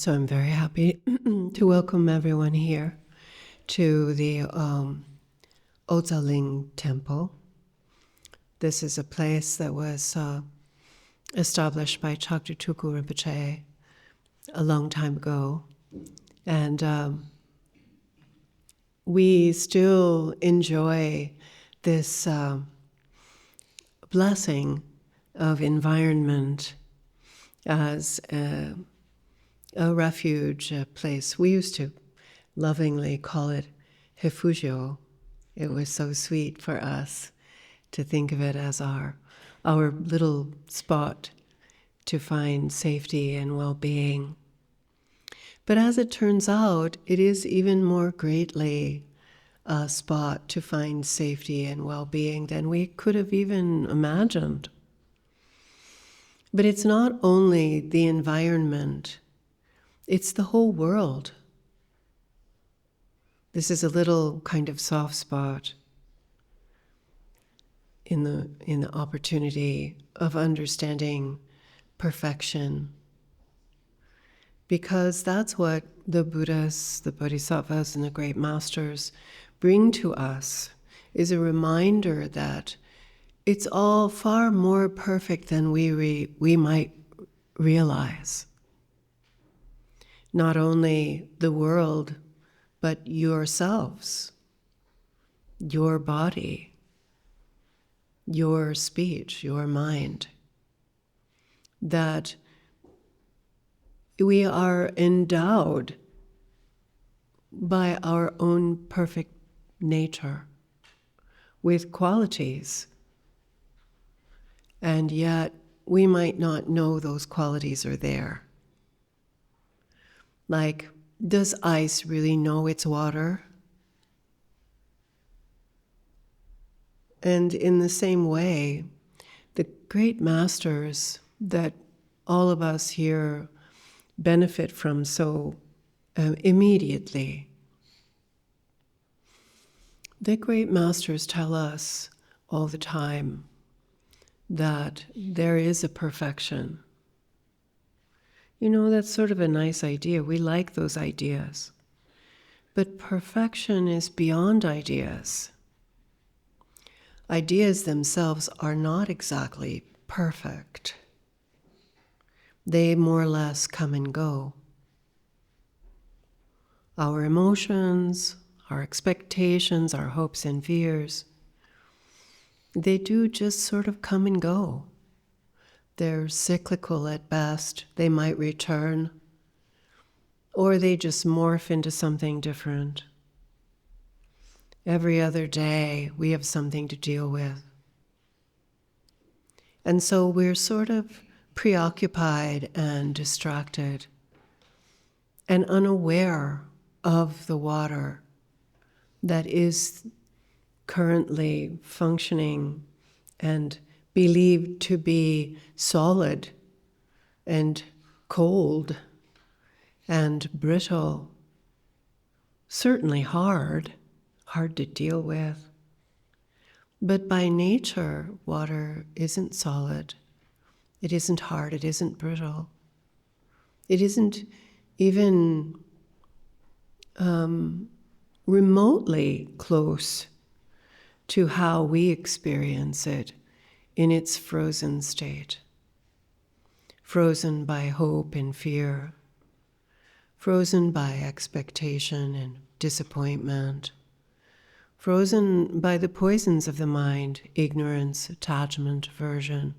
So I'm very happy to welcome everyone here to the Odsal Ling temple. This is a place that was established by Chagdud Tulku Rinpoche a long time ago. And we still enjoy this blessing of environment as a refuge, a place. We used to lovingly call it refugio. It was so sweet for us to think of it as our little spot to find safety and well-being. But as it turns out, it is even more greatly a spot to find safety and well-being than we could have even imagined. But it's not only the environment, it's the whole world. This is a little kind of soft spot in the opportunity of understanding perfection, because that's what the Buddhas, the Bodhisattvas, and the great masters bring to us, is a reminder that it's all far more perfect than we might realize. Not only the world, but yourselves, your body, your speech, your mind. That we are endowed by our own perfect nature with qualities. And yet we might not know those qualities are there. Like, does ice really know it's water? And in the same way, the great masters that all of us here benefit from so immediately, the great masters tell us all the time that there is a perfection. You know, that's sort of a nice idea. We like those ideas. But perfection is beyond ideas. Ideas themselves are not exactly perfect. They more or less come and go. Our emotions, our expectations, our hopes and fears, they do just sort of come and go. They're cyclical at best. They might return, or they just morph into something different. Every other day, we have something to deal with. And so we're sort of preoccupied and distracted and unaware of the water that is currently functioning and believed to be solid and cold and brittle, certainly hard to deal with. But by nature, water isn't solid. It isn't hard. It isn't brittle. It isn't even remotely close to how we experience it in its frozen state. Frozen by hope and fear. Frozen by expectation and disappointment. Frozen by the poisons of the mind, ignorance, attachment, aversion,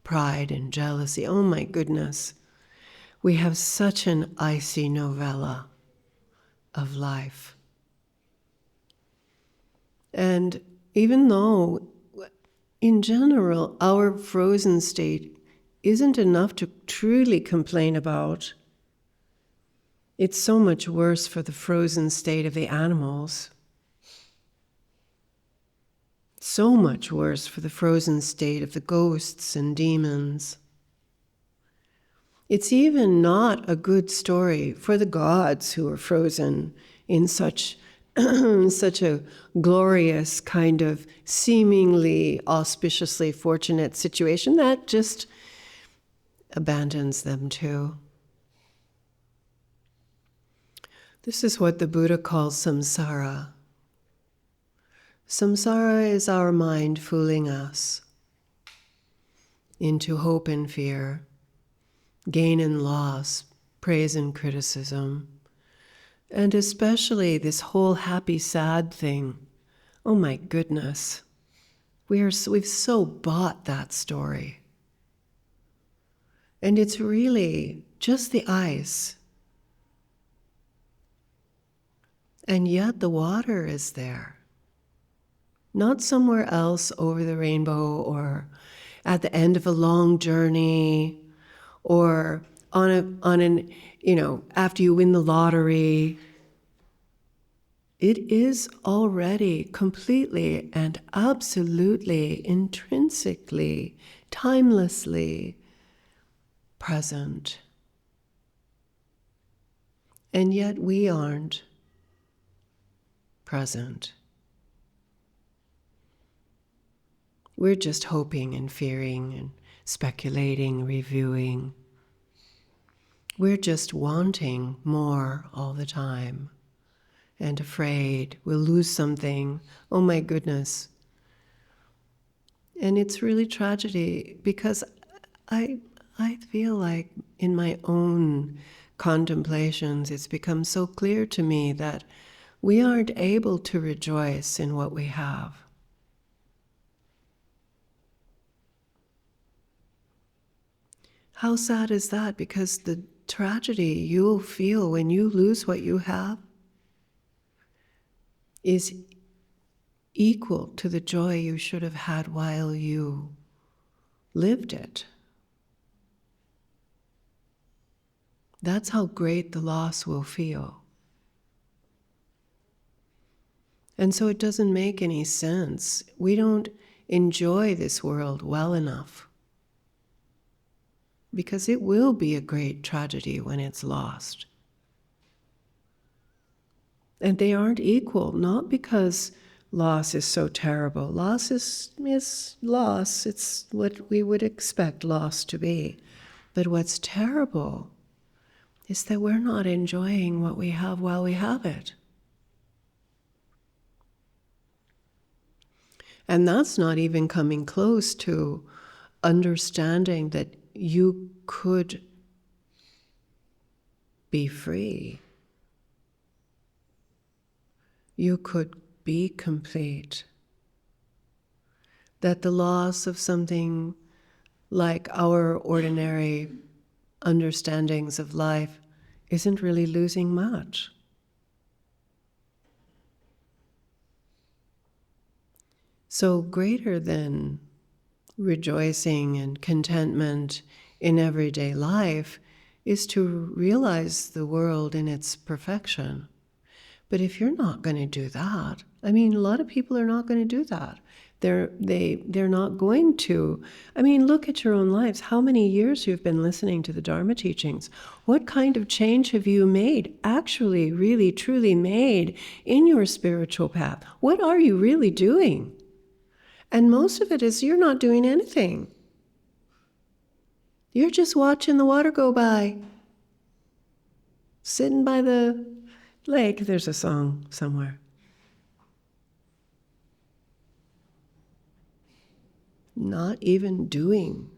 pride, and jealousy. Oh my goodness. We have such an icy novella of life. And even though, in general, our frozen state isn't enough to truly complain about, it's so much worse for the frozen state of the animals. So much worse for the frozen state of the ghosts and demons. It's even not a good story for the gods who are frozen in such a glorious kind of seemingly auspiciously fortunate situation that just abandons them too. This is what the Buddha calls samsara. Samsara is our mind fooling us into hope and fear, gain and loss, praise and criticism, and especially this whole happy, sad thing. Oh my goodness, we've so bought that story. And it's really just the ice. And yet the water is there. Not somewhere else over the rainbow or at the end of a long journey or after you win the lottery. It is already completely and absolutely, intrinsically, timelessly present. And yet we aren't present. We're just hoping and fearing and speculating, reviewing. We're just wanting more all the time and afraid we'll lose something. Oh my goodness. And it's really tragedy because I feel like in my own contemplations, it's become so clear to me that we aren't able to rejoice in what we have. How sad is that? Because the tragedy you'll feel when you lose what you have is equal to the joy you should have had while you lived it. That's how great the loss will feel. And so it doesn't make any sense. We don't enjoy this world well enough. Because it will be a great tragedy when it's lost. And they aren't equal, not because loss is so terrible. Loss is loss. It's what we would expect loss to be. But what's terrible is that we're not enjoying what we have while we have it. And that's not even coming close to understanding that you could be free. You could be complete. That the loss of something like our ordinary understandings of life isn't really losing much. So greater than rejoicing and contentment in everyday life is to realize the world in its perfection. But if you're not going to do that, a lot of people are not going to do that. They're not going to. Look at your own lives. How many years you've been listening to the Dharma teachings? What kind of change have you made, actually, really, truly made in your spiritual path? What are you really doing? And most of it is you're not doing anything. You're just watching the water go by. Sitting by the lake. There's a song somewhere. Not even doing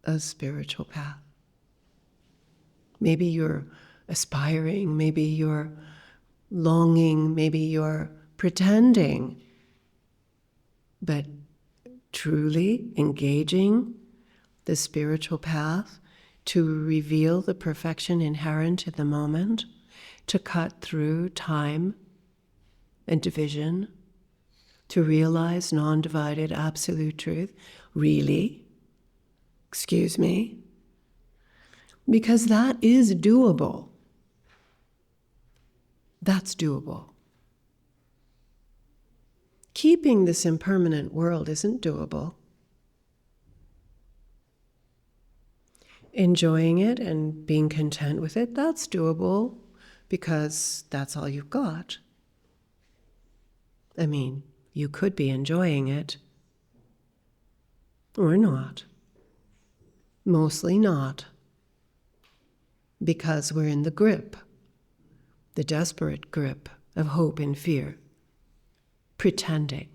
a spiritual path. Maybe you're aspiring, maybe you're longing, maybe you're pretending. But truly engaging the spiritual path to reveal the perfection inherent in the moment, to cut through time and division, to realize non-divided absolute truth. Really? Excuse me? Because that is doable. That's doable. Keeping this impermanent world isn't doable. Enjoying it and being content with it, that's doable because that's all you've got. You could be enjoying it or not. Mostly not, because we're in the grip the desperate grip of hope and fear, pretending.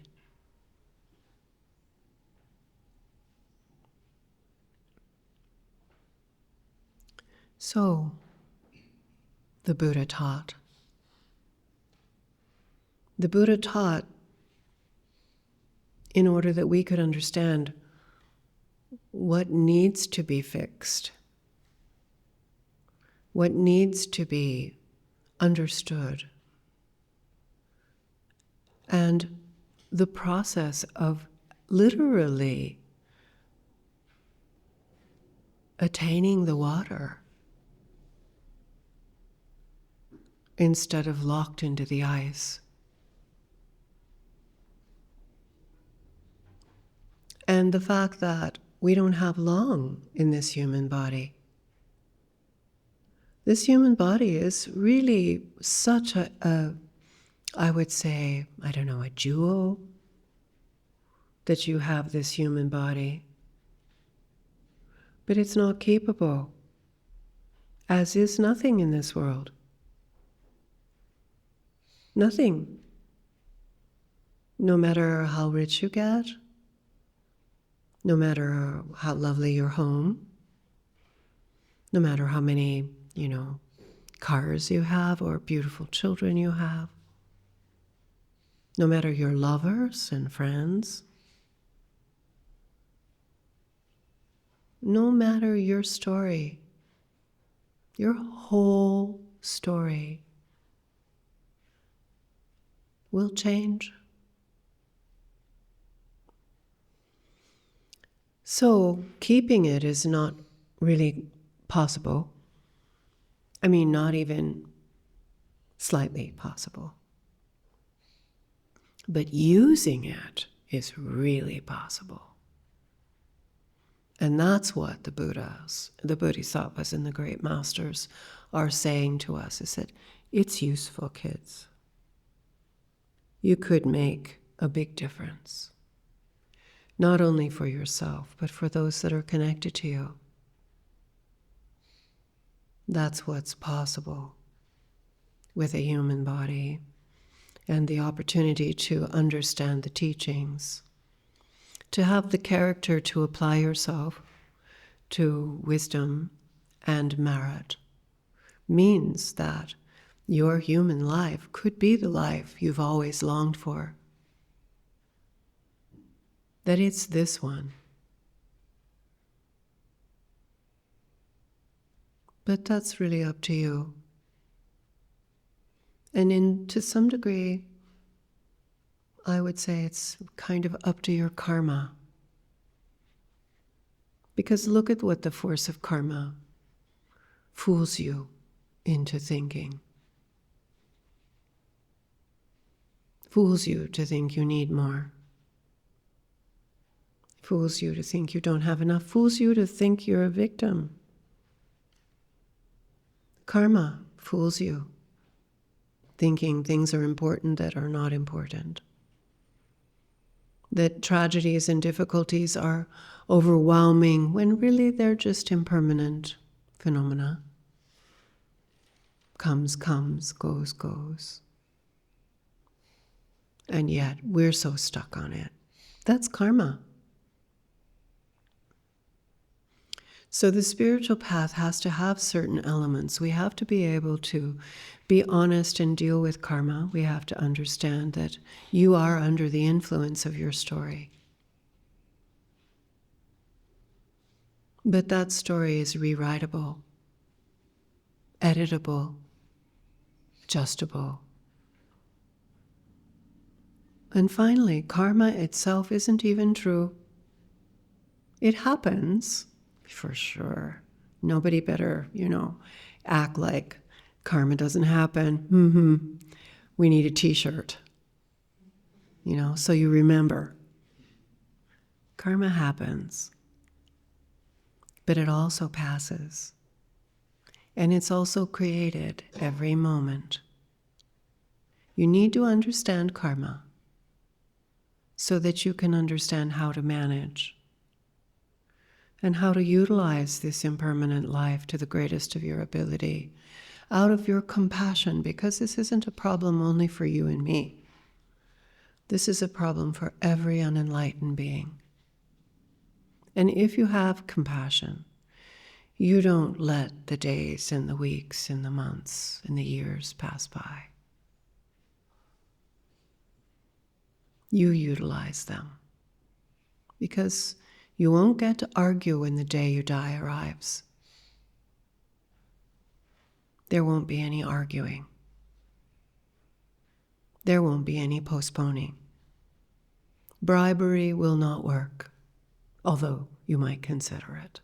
So, the Buddha taught. The Buddha taught in order that we could understand what needs to be fixed, what needs to be understood, and the process of literally attaining the water instead of locked into the ice. And the fact that we don't have long in this human body. This human body is really such I would say, a jewel that you have this human body. But it's not capable, as is nothing in this world. Nothing. No matter how rich you get, no matter how lovely your home, no matter how many, cars you have or beautiful children you have, no matter your lovers and friends, no matter your story, your whole story will change. So keeping it is not really possible. Not even slightly possible. But using it is really possible. And that's what the Buddhas, the Bodhisattvas and the great masters are saying to us, is that it's useful, kids. You could make a big difference. Not only for yourself, but for those that are connected to you. That's what's possible with a human body and the opportunity to understand the teachings, to have the character to apply yourself to wisdom and merit, means that your human life could be the life you've always longed for. That it's this one. But that's really up to you. And to some degree, I would say it's kind of up to your karma. Because look at what the force of karma fools you into thinking. Fools you to think you need more. Fools you to think you don't have enough. Fools you to think you're a victim. Karma fools you, thinking things are important that are not important. That tragedies and difficulties are overwhelming when really they're just impermanent phenomena. Comes, goes, goes. And yet we're so stuck on it. That's karma. So the spiritual path has to have certain elements. We have to be able to be honest and deal with karma. We have to understand that you are under the influence of your story. But that story is rewritable, editable, adjustable. And finally, karma itself isn't even true. It happens. For sure. Nobody better, act like karma doesn't happen. We need a t-shirt. So you remember. Karma happens. But it also passes. And it's also created every moment. You need to understand karma so that you can understand how to manage and how to utilize this impermanent life to the greatest of your ability, out of your compassion, because this isn't a problem only for you and me. This is a problem for every unenlightened being. And if you have compassion, you don't let the days and the weeks and the months and the years pass by. You utilize them, because you won't get to argue when the day you die arrives. There won't be any arguing. There won't be any postponing. Bribery will not work, although you might consider it.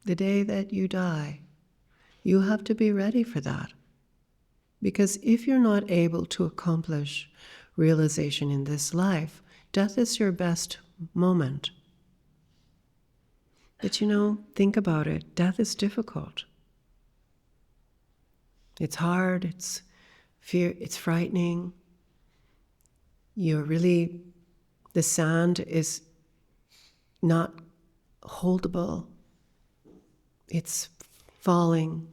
The day that you die, you have to be ready for that. Because if you're not able to accomplish realization in this life, death is your best moment. But think about it. Death is difficult. It's hard, it's frightening. The sand is not holdable. It's falling.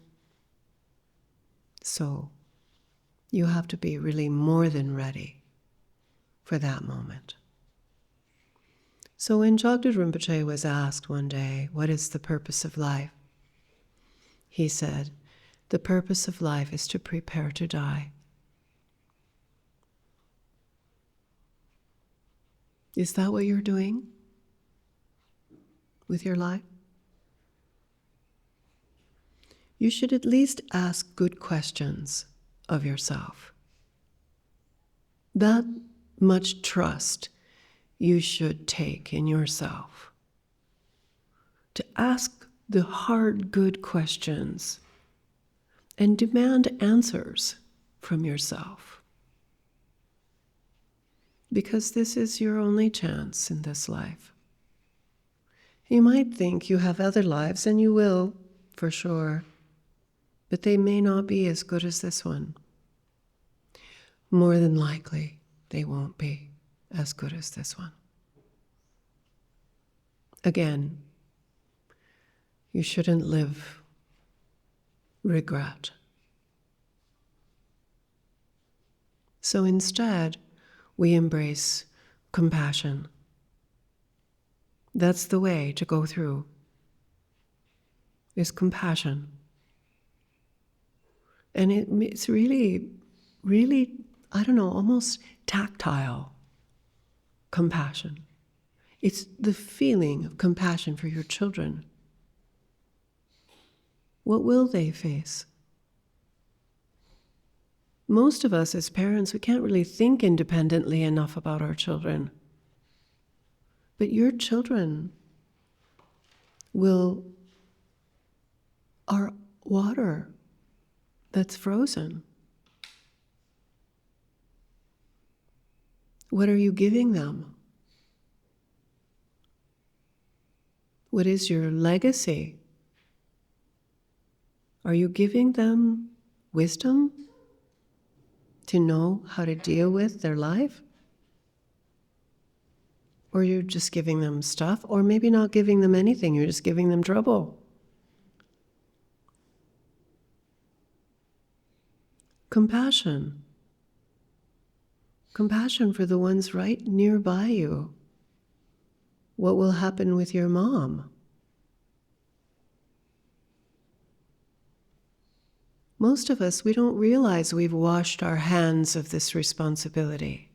So you have to be really more than ready for that moment. So when Chagdud Rinpoche was asked one day, what is the purpose of life? He said, the purpose of life is to prepare to die. Is that what you're doing with your life? You should at least ask good questions of yourself. That much trust you should take in yourself. To ask the hard, good questions and demand answers from yourself. Because this is your only chance in this life. You might think you have other lives, and you will, for sure, but they may not be as good as this one. More than likely, they won't be as good as this one. Again, you shouldn't live regret. So instead, we embrace compassion. That's the way to go through, is compassion. And it's really, almost tactile compassion. It's the feeling of compassion for your children. What will they face? Most of us as parents, we can't really think independently enough about our children. But your children are water that's frozen. What are you giving them? What is your legacy? Are you giving them wisdom to know how to deal with their life? Or you're just giving them stuff, or maybe not giving them anything, you're just giving them trouble. Compassion. Compassion for the ones right nearby you. What will happen with your mom? Most of us, we don't realize we've washed our hands of this responsibility.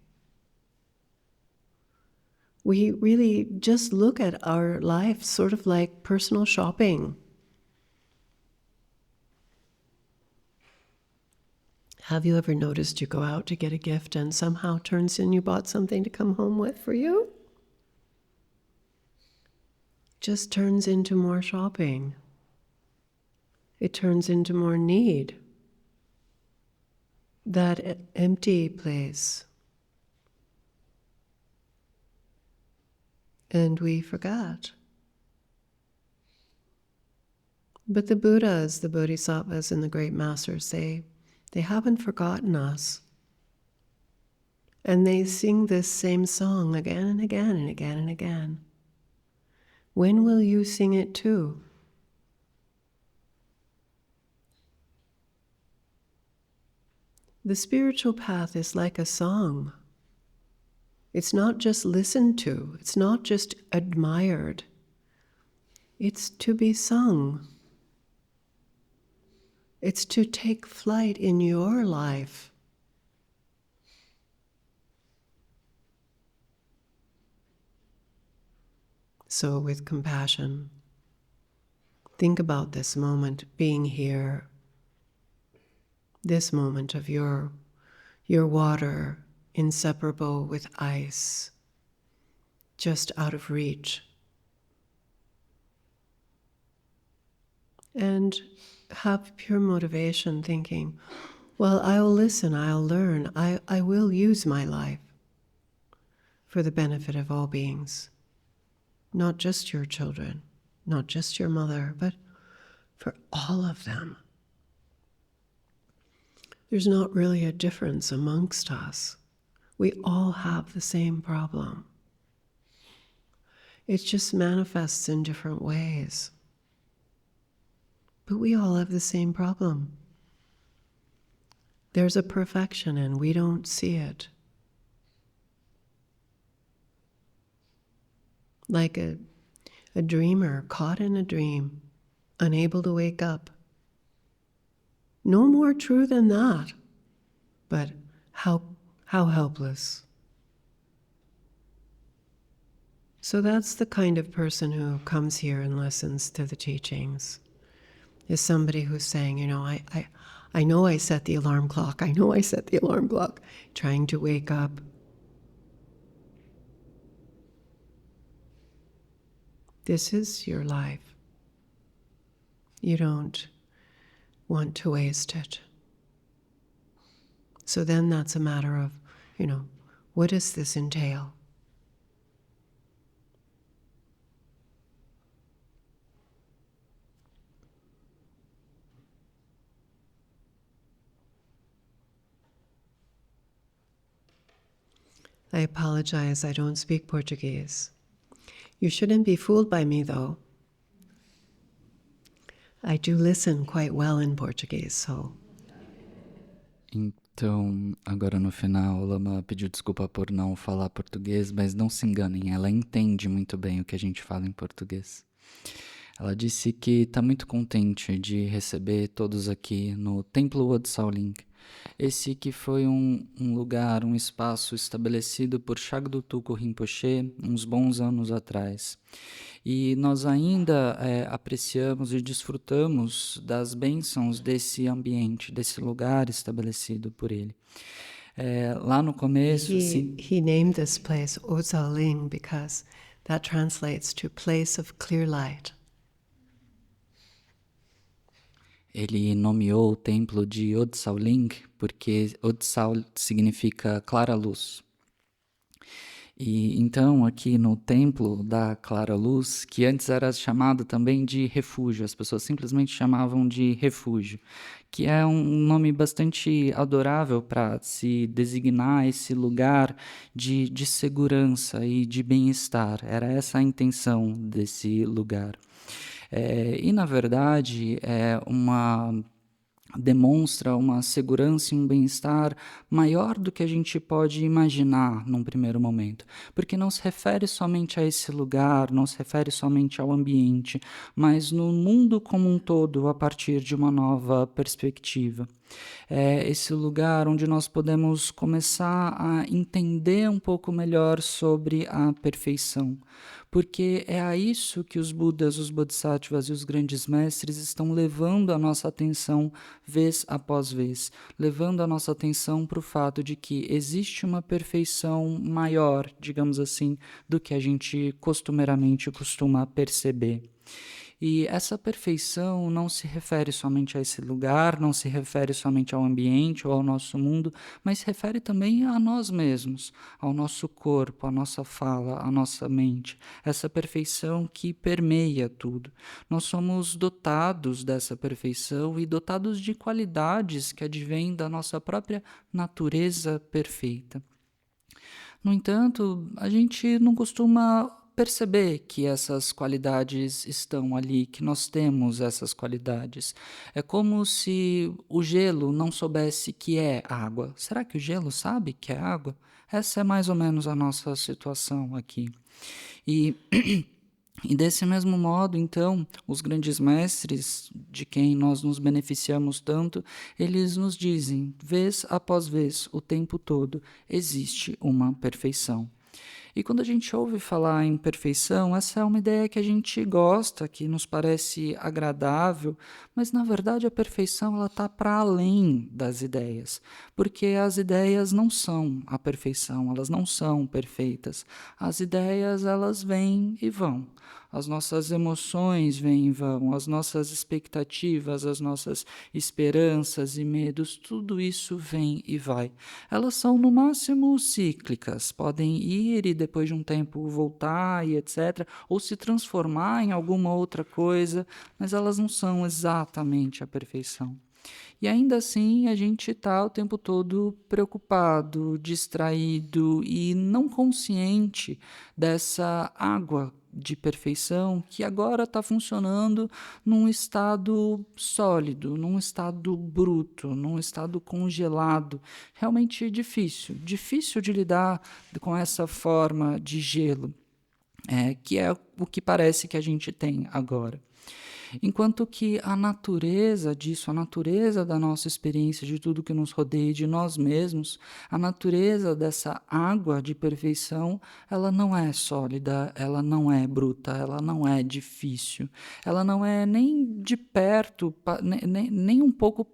We really just look at our life sort of like personal shopping. Have you ever noticed you go out to get a gift and somehow turns in you bought something to come home with for you? Just turns into more shopping. It turns into more need. That empty place. And we forgot. But the Buddhas, the Bodhisattvas, and the great masters, they haven't forgotten us. And they sing this same song again and again and again and again. When will you sing it too? The spiritual path is like a song. It's not just listened to, it's not just admired. It's to be sung. It's to take flight in your life. So with compassion, think about this moment being here, this moment of your water inseparable with ice, just out of reach. And have pure motivation thinking, well, I'll listen, I'll learn, I will use my life for the benefit of all beings. Not just your children, not just your mother, but for all of them. There's not really a difference amongst us. We all have the same problem. It just manifests in different ways. But we all have the same problem. There's a perfection and we don't see it. Like a dreamer caught in a dream, unable to wake up. No more true than that, but how helpless. So that's the kind of person who comes here and listens to the teachings, is somebody who's saying, I know I set the alarm clock, trying to wake up. This is your life. You don't want to waste it. So then that's a matter of, what does this entail? I apologize, I don't speak Portuguese. You shouldn't be fooled by me, though. I do listen quite well in Portuguese, so... Então, agora no final, Lama pediu desculpa por não falar português, mas não se enganem, ela entende muito bem o que a gente fala em português. Ela disse que está muito contente de receber todos aqui no templo Odsal Ling. Esse que foi um lugar, um espaço estabelecido por Chagdud Tulku Rinpoche uns bons anos atrás. E nós ainda apreciamos e desfrutamos das bênçãos desse ambiente, desse lugar estabelecido por ele. Lá no começo... He named this place Odsal Ling because that translates to place of clear light. Ele nomeou o templo de Odsal Ling porque Odsal significa clara luz. E então aqui no templo da clara luz, que antes era chamado também de refúgio, as pessoas simplesmente chamavam de refúgio, que é um nome bastante adorável para se designar esse lugar de segurança e de bem-estar. Era essa a intenção desse lugar. E, na verdade, demonstra uma segurança e um bem-estar maior do que a gente pode imaginar num primeiro momento, porque não se refere somente a esse lugar, não se refere somente ao ambiente, mas no mundo como um todo, a partir de uma nova perspectiva. É esse lugar onde nós podemos começar a entender um pouco melhor sobre a perfeição, porque é a isso que os Budas, os Bodhisattvas e os grandes mestres estão levando a nossa atenção vez após vez, levando a nossa atenção para o fato de que existe uma perfeição maior, digamos assim, do que a gente costumeiramente costuma perceber. E essa perfeição não se refere somente a esse lugar, não se refere somente ao ambiente ou ao nosso mundo, mas se refere também a nós mesmos, ao nosso corpo, à nossa fala, à nossa mente. Essa perfeição que permeia tudo. Nós somos dotados dessa perfeição e dotados de qualidades que advêm da nossa própria natureza perfeita. No entanto, a gente não costuma perceber que essas qualidades estão ali, que nós temos essas qualidades. É como se o gelo não soubesse que é água. Será que o gelo sabe que é água? Essa é mais ou menos a nossa situação aqui. E E desse mesmo modo, então, os grandes mestres de quem nós nos beneficiamos tanto, eles nos dizem, vez após vez, o tempo todo, existe uma perfeição. E quando a gente ouve falar em perfeição, essa é uma ideia que a gente gosta, que nos parece agradável, mas na verdade a perfeição ela está para além das ideias, porque as ideias não são a perfeição, elas não são perfeitas. As ideias elas vêm e vão. As nossas emoções vêm e vão, as nossas expectativas, as nossas esperanças e medos, tudo isso vem e vai. Elas são, no máximo, cíclicas, podem ir e depois de um tempo voltar e etc., ou se transformar em alguma outra coisa, mas elas não são exatamente a perfeição. E ainda assim a gente está o tempo todo preocupado, distraído e não consciente dessa água de perfeição que agora está funcionando num estado sólido, num estado bruto, num estado congelado. Realmente difícil de lidar com essa forma de gelo, que é o que parece que a gente tem agora. Enquanto que a natureza disso, a natureza da nossa experiência, de tudo que nos rodeia, de nós mesmos, a natureza dessa água de perfeição, ela não é sólida, ela não é bruta, ela não é difícil, ela não é nem de perto, nem um pouco,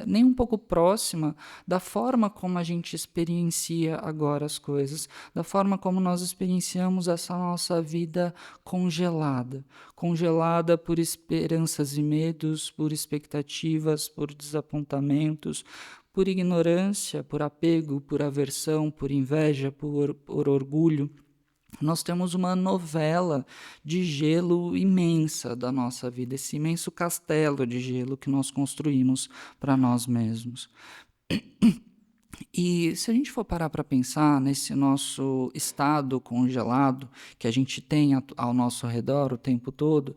nem um pouco próxima da forma como a gente experiencia agora as coisas, da forma como nós experienciamos essa nossa vida congelada por esperanças e medos, por expectativas, por desapontamentos, por ignorância, por apego, por aversão, por inveja, por orgulho. Nós temos uma novela de gelo imensa da nossa vida, esse imenso castelo de gelo que nós construímos para nós mesmos. E se a gente for parar para pensar nesse nosso estado congelado que a gente tem ao nosso redor o tempo todo,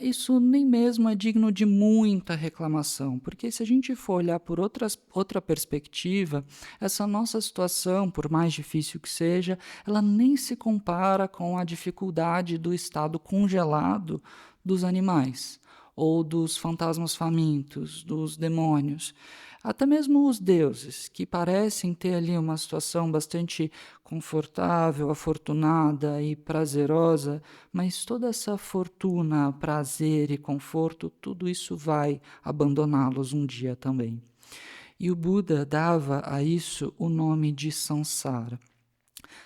isso nem mesmo é digno de muita reclamação, porque se a gente for olhar por outra perspectiva, essa nossa situação, por mais difícil que seja, ela nem se compara com a dificuldade do estado congelado dos animais, ou dos fantasmas famintos, dos demônios. Até mesmo os deuses, que parecem ter ali uma situação bastante confortável, afortunada e prazerosa, mas toda essa fortuna, prazer e conforto, tudo isso vai abandoná-los um dia também. E o Buda dava a isso o nome de samsara.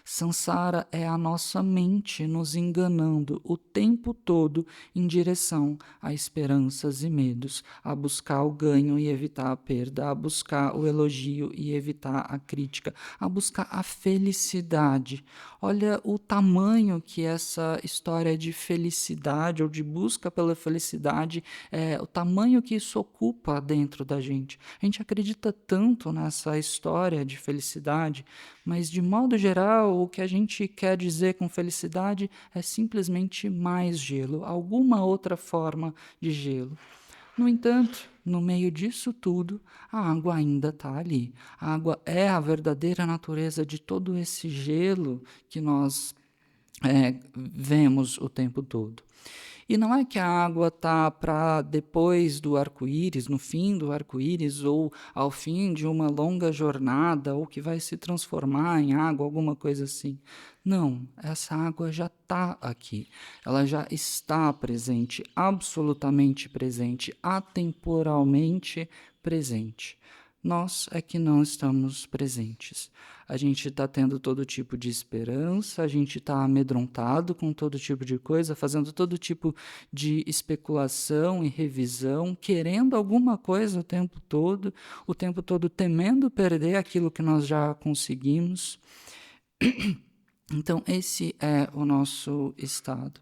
Samsara é a nossa mente nos enganando o tempo todo em direção a esperanças e medos, a buscar o ganho e evitar a perda, a buscar o elogio e evitar a crítica, a buscar a felicidade. Olha o tamanho que essa história de felicidade ou de busca pela felicidade, o tamanho que isso ocupa dentro da gente. A gente acredita tanto nessa história de felicidade, mas de modo geral, o que a gente quer dizer com felicidade é simplesmente mais gelo, alguma outra forma de gelo. No entanto, no meio disso tudo, a água ainda está ali. A água é a verdadeira natureza de todo esse gelo que nós vemos o tempo todo. E não é que a água está para depois do arco-íris, no fim do arco-íris, ou ao fim de uma longa jornada, ou que vai se transformar em água, alguma coisa assim. Não, essa água já está aqui. Ela já está presente, absolutamente presente, atemporalmente presente. Nós é que não estamos presentes. A gente está tendo todo tipo de esperança, a gente está amedrontado com todo tipo de coisa, fazendo todo tipo de especulação e revisão, querendo alguma coisa o tempo todo temendo perder aquilo que nós já conseguimos. Então, esse é o nosso estado.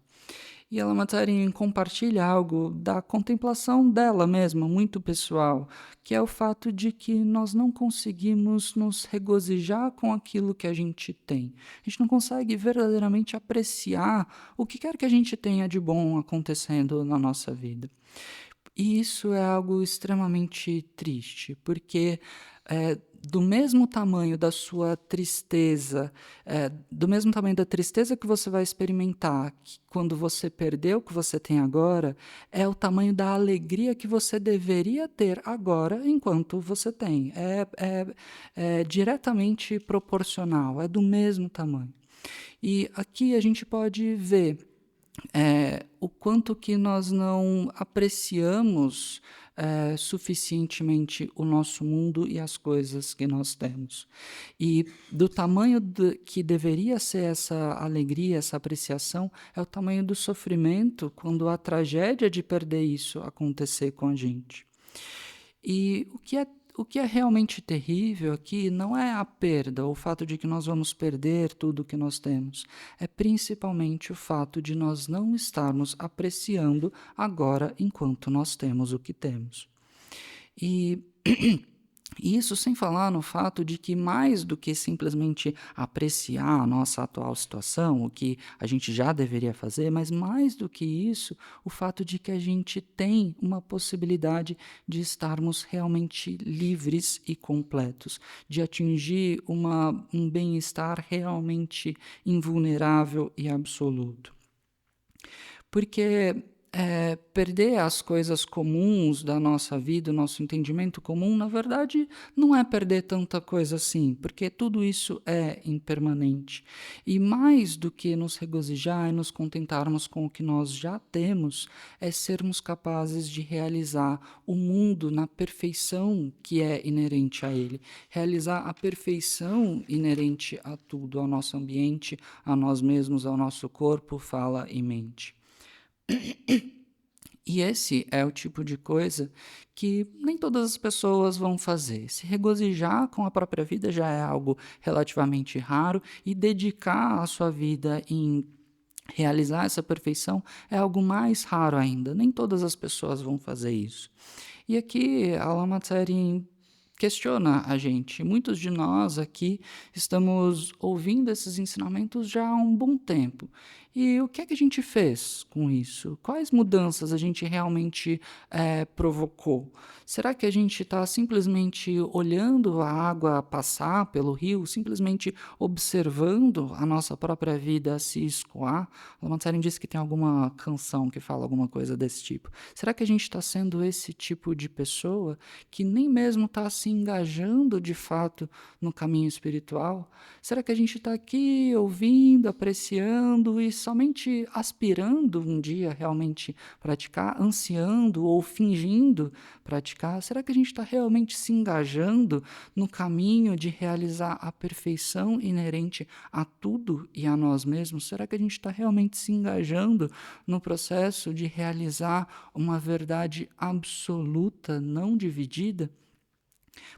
E a Lama Tsering compartilha algo da contemplação dela mesma, muito pessoal, que é o fato de que nós não conseguimos nos regozijar com aquilo que a gente tem. A gente não consegue verdadeiramente apreciar o que quer que a gente tenha de bom acontecendo na nossa vida. E isso é algo extremamente triste, porque do mesmo tamanho da sua tristeza, do mesmo tamanho da tristeza que você vai experimentar quando você perdeu o que você tem agora, é o tamanho da alegria que você deveria ter agora enquanto você tem. É diretamente proporcional, é do mesmo tamanho. E aqui a gente pode ver o quanto que nós não apreciamos suficientemente o nosso mundo e as coisas que nós temos. E do tamanho que deveria ser essa alegria, essa apreciação, é o tamanho do sofrimento quando a tragédia de perder isso acontecer com a gente. E o que é realmente terrível aqui não é a perda, o fato de que nós vamos perder tudo o que nós temos. É principalmente o fato de nós não estarmos apreciando agora enquanto nós temos o que temos. E isso sem falar no fato de que mais do que simplesmente apreciar a nossa atual situação, o que a gente já deveria fazer, mas mais do que isso, o fato de que a gente tem uma possibilidade de estarmos realmente livres e completos, de atingir um bem-estar realmente invulnerável e absoluto. Porque perder as coisas comuns da nossa vida, o nosso entendimento comum, na verdade, não é perder tanta coisa assim, porque tudo isso é impermanente. E mais do que nos regozijar e nos contentarmos com o que nós já temos, é sermos capazes de realizar o mundo na perfeição que é inerente a ele, realizar a perfeição inerente a tudo, ao nosso ambiente, a nós mesmos, ao nosso corpo, fala e mente. E esse é o tipo de coisa que nem todas as pessoas vão fazer. Se regozijar com a própria vida já é algo relativamente raro, e dedicar a sua vida em realizar essa perfeição é algo mais raro ainda. Nem todas as pessoas vão fazer isso. E aqui a Lama Tsering questiona a gente. Muitos de nós aqui estamos ouvindo esses ensinamentos já há um bom tempo. E o que é que a gente fez com isso? Quais mudanças a gente realmente provocou? Será que a gente está simplesmente olhando a água passar pelo rio, simplesmente observando a nossa própria vida se escoar? A Lama Tsering disse que tem alguma canção que fala alguma coisa desse tipo. Será que a gente está sendo esse tipo de pessoa que nem mesmo está se engajando de fato no caminho espiritual? Será que a gente está aqui ouvindo, apreciando e somente aspirando um dia realmente praticar, ansiando ou fingindo praticar? Será que a gente está realmente se engajando no caminho de realizar a perfeição inerente a tudo e a nós mesmos? Será que a gente está realmente se engajando no processo de realizar uma verdade absoluta, não dividida?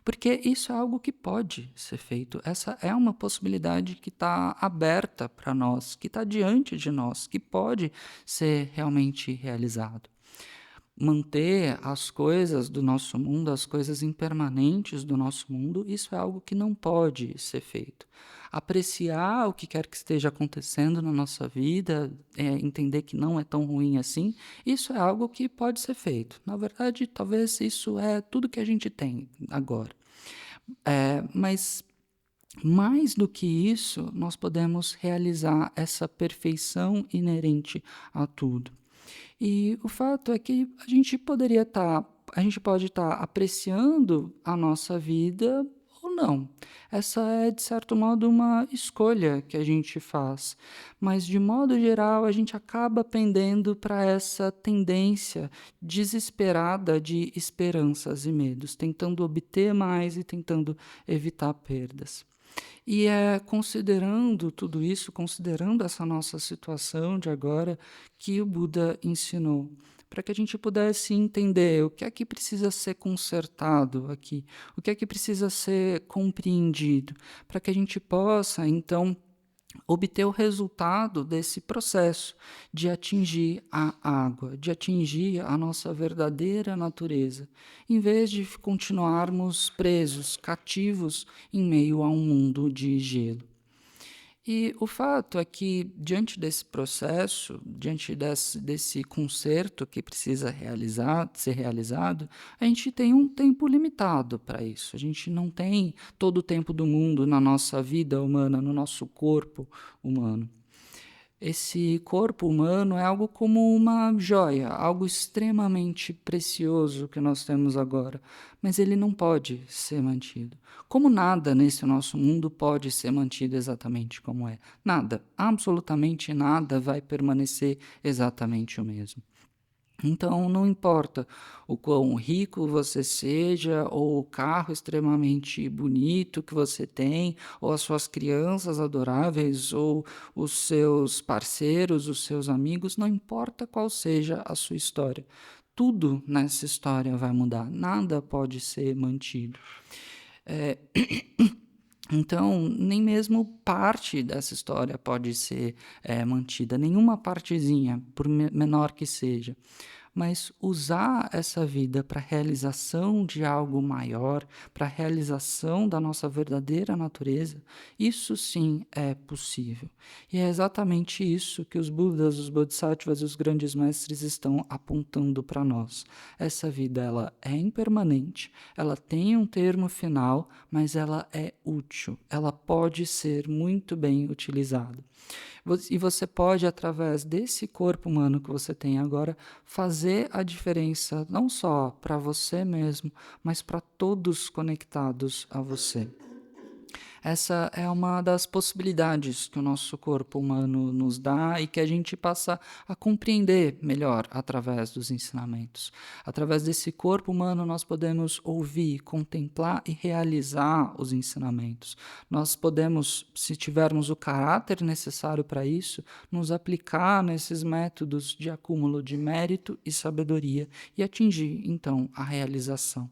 Porque isso é algo que pode ser feito. Essa é uma possibilidade que está aberta para nós, que está diante de nós, que pode ser realmente realizado. Manter as coisas do nosso mundo, as coisas impermanentes do nosso mundo, isso é algo que não pode ser feito. Apreciar o que quer que esteja acontecendo na nossa vida, entender que não é tão ruim assim, isso é algo que pode ser feito. Na verdade, talvez isso é tudo que a gente tem agora. Mas mais do que isso, nós podemos realizar essa perfeição inerente a tudo. E o fato é que a gente pode estar apreciando a nossa vida ou não. Essa é, de certo modo, uma escolha que a gente faz. Mas, de modo geral, a gente acaba pendendo para essa tendência desesperada de esperanças e medos, tentando obter mais e tentando evitar perdas. E é considerando tudo isso, considerando essa nossa situação de agora, que o Buda ensinou, para que a gente pudesse entender o que é que precisa ser consertado aqui, o que é que precisa ser compreendido, para que a gente possa, então, obter o resultado desse processo de atingir a água, de atingir a nossa verdadeira natureza, em vez de continuarmos presos, cativos em meio a um mundo de gelo. E o fato é que, diante desse processo, diante desse concerto que precisa ser realizado, a gente tem um tempo limitado para isso. A gente não tem todo o tempo do mundo na nossa vida humana, no nosso corpo humano. Esse corpo humano é algo como uma joia, algo extremamente precioso que nós temos agora, mas ele não pode ser mantido. Como nada nesse nosso mundo pode ser mantido exatamente como é. Nada, absolutamente nada vai permanecer exatamente o mesmo. Então, não importa o quão rico você seja, ou o carro extremamente bonito que você tem, ou as suas crianças adoráveis, ou os seus parceiros, os seus amigos, não importa qual seja a sua história. Tudo nessa história vai mudar, nada pode ser mantido. Então, nem mesmo parte dessa história pode ser mantida, nenhuma partezinha, por menor que seja. Mas usar essa vida para a realização de algo maior, para a realização da nossa verdadeira natureza, isso sim é possível. E é exatamente isso que os Budas, os Bodhisattvas e os grandes mestres estão apontando para nós. Essa vida ela é impermanente, ela tem um termo final, mas ela é útil, ela pode ser muito bem utilizada. E você pode, através desse corpo humano que você tem agora, fazer a diferença não só para você mesmo, mas para todos conectados a você. Essa é uma das possibilidades que o nosso corpo humano nos dá e que a gente passa a compreender melhor através dos ensinamentos. Através desse corpo humano, nós podemos ouvir, contemplar e realizar os ensinamentos. Nós podemos, se tivermos o caráter necessário para isso, nos aplicar nesses métodos de acúmulo de mérito e sabedoria e atingir, então, a realização.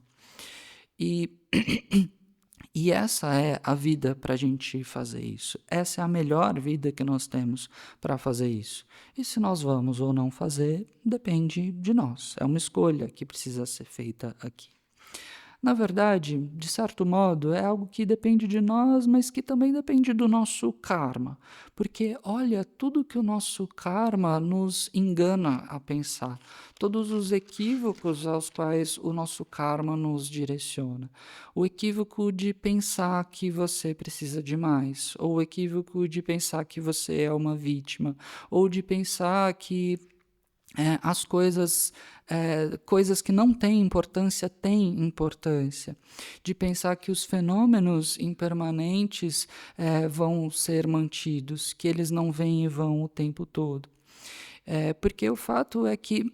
E essa é a vida para a gente fazer isso. Essa é a melhor vida que nós temos para fazer isso. E se nós vamos ou não fazer, depende de nós. É uma escolha que precisa ser feita aqui. Na verdade, de certo modo, é algo que depende de nós, mas que também depende do nosso karma. Porque, olha, tudo que o nosso karma nos engana a pensar, todos os equívocos aos quais o nosso karma nos direciona. O equívoco de pensar que você precisa de mais, ou o equívoco de pensar que você é uma vítima, ou de pensar que as coisas que não têm importância, de pensar que os fenômenos impermanentes vão ser mantidos, que eles não vêm e vão o tempo todo. Porque o fato é que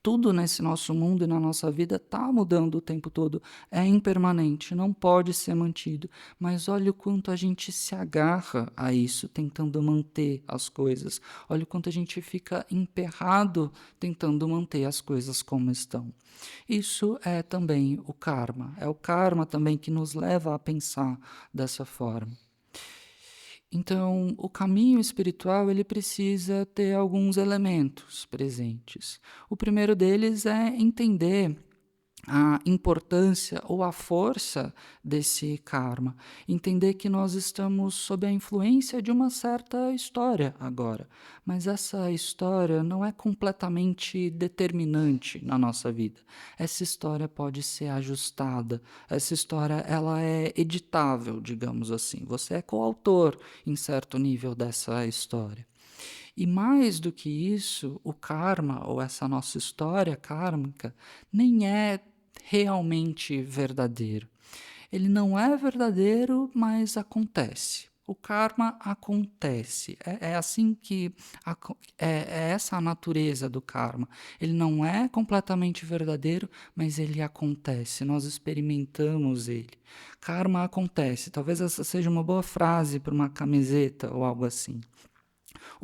tudo nesse nosso mundo e na nossa vida está mudando o tempo todo, é impermanente, não pode ser mantido. Mas olha o quanto a gente se agarra a isso, tentando manter as coisas. Olha o quanto a gente fica emperrado tentando manter as coisas como estão. Isso é também o karma. É o karma também que nos leva a pensar dessa forma. Então, o caminho espiritual ele precisa ter alguns elementos presentes. O primeiro deles é entender a importância ou a força desse karma. Entender que nós estamos sob a influência de uma certa história agora, mas essa história não é completamente determinante na nossa vida. Essa história pode ser ajustada, essa história ela é editável, digamos assim. Você é coautor em certo nível dessa história. E mais do que isso, o karma, ou essa nossa história kármica, nem é realmente verdadeiro. Ele não é verdadeiro, mas acontece. O karma acontece. É assim que é essa a natureza do karma. Ele não é completamente verdadeiro, mas ele acontece. Nós experimentamos ele. Karma acontece. Talvez essa seja uma boa frase para uma camiseta ou algo assim.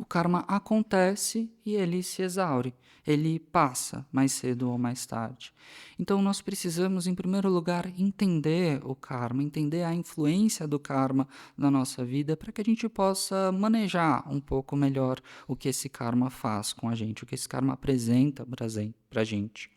o karma acontece e ele se exaure, ele passa mais cedo ou mais tarde. Então nós precisamos, em primeiro lugar, entender o karma, entender a influência do karma na nossa vida, para que a gente possa manejar um pouco melhor o que esse karma faz com a gente, o que esse karma apresenta para a gente.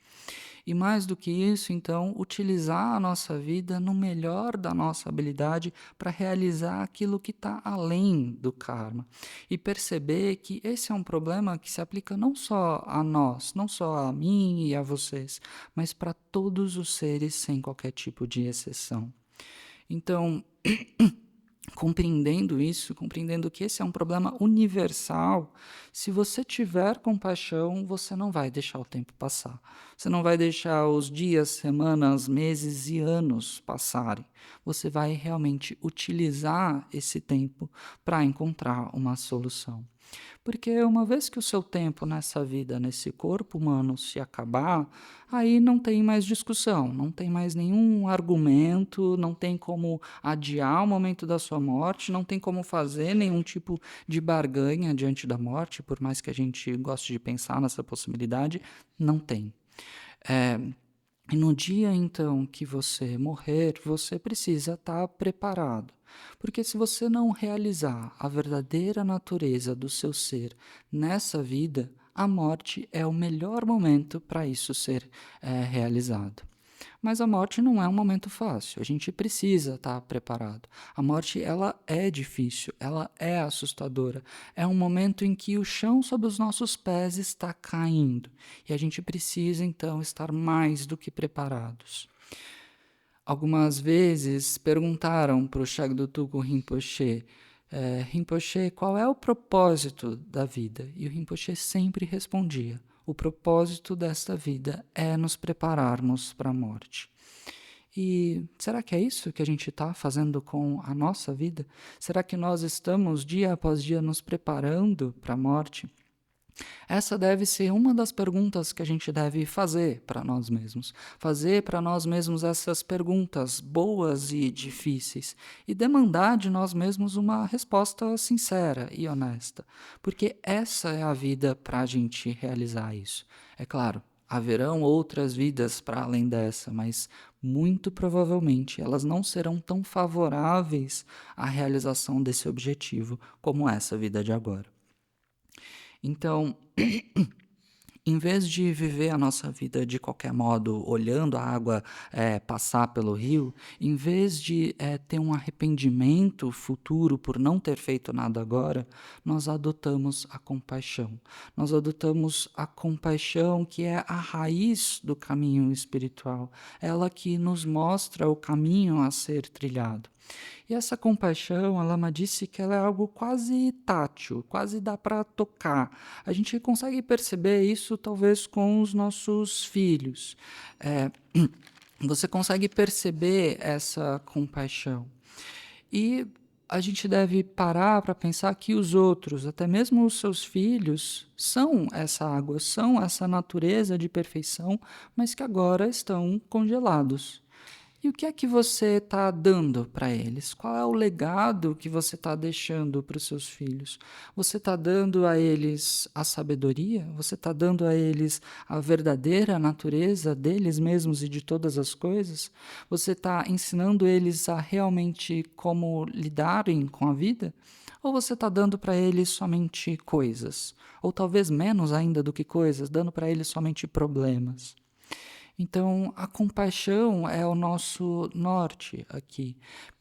E mais do que isso, então, utilizar a nossa vida no melhor da nossa habilidade para realizar aquilo que está além do karma. E perceber que esse é um problema que se aplica não só a nós, não só a mim e a vocês, mas para todos os seres sem qualquer tipo de exceção. Então, compreendendo isso, compreendendo que esse é um problema universal, se você tiver compaixão, você não vai deixar o tempo passar. Você não vai deixar os dias, semanas, meses e anos passarem. Você vai realmente utilizar esse tempo para encontrar uma solução. Porque uma vez que o seu tempo nessa vida, nesse corpo humano se acabar, aí não tem mais discussão, não tem mais nenhum argumento, não tem como adiar o momento da sua morte, não tem como fazer nenhum tipo de barganha diante da morte, por mais que a gente goste de pensar nessa possibilidade, não tem. E no dia, então, que você morrer, você precisa estar preparado. Porque se você não realizar a verdadeira natureza do seu ser nessa vida, a morte é o melhor momento para isso ser realizado. Mas a morte não é um momento fácil, a gente precisa estar preparado. A morte, ela é difícil, ela é assustadora. É um momento em que o chão sob os nossos pés está caindo. E a gente precisa, então, estar mais do que preparados. Algumas vezes perguntaram para o Chagdud Tulku Rinpoche, Rinpoche, qual é o propósito da vida? E o Rinpoche sempre respondia, o propósito desta vida é nos prepararmos para a morte. E será que é isso que a gente está fazendo com a nossa vida? Será que nós estamos dia após dia nos preparando para a morte? Essa deve ser uma das perguntas que a gente deve fazer para nós mesmos. Fazer para nós mesmos essas perguntas boas e difíceis e demandar de nós mesmos uma resposta sincera e honesta. Porque essa é a vida para a gente realizar isso. É claro, haverão outras vidas para além dessa, mas muito provavelmente elas não serão tão favoráveis à realização desse objetivo como essa vida de agora. Então, em vez de viver a nossa vida de qualquer modo, olhando a água passar pelo rio, em vez de ter um arrependimento futuro por não ter feito nada agora, nós adotamos a compaixão. Nós adotamos a compaixão que é a raiz do caminho espiritual, ela que nos mostra o caminho a ser trilhado. E essa compaixão, a Lama disse que ela é algo quase tátil, quase dá para tocar. A gente consegue perceber isso talvez com os nossos filhos. Você consegue perceber essa compaixão. E a gente deve parar para pensar que os outros, até mesmo os seus filhos, são essa água, são essa natureza de perfeição, mas que agora estão congelados. E o que é que você está dando para eles? Qual é o legado que você está deixando para os seus filhos? Você está dando a eles a sabedoria? Você está dando a eles a verdadeira natureza deles mesmos e de todas as coisas? Você está ensinando eles a realmente como lidarem com a vida? Ou você está dando para eles somente coisas? Ou talvez menos ainda do que coisas, dando para eles somente problemas? Então, a compaixão é o nosso norte aqui,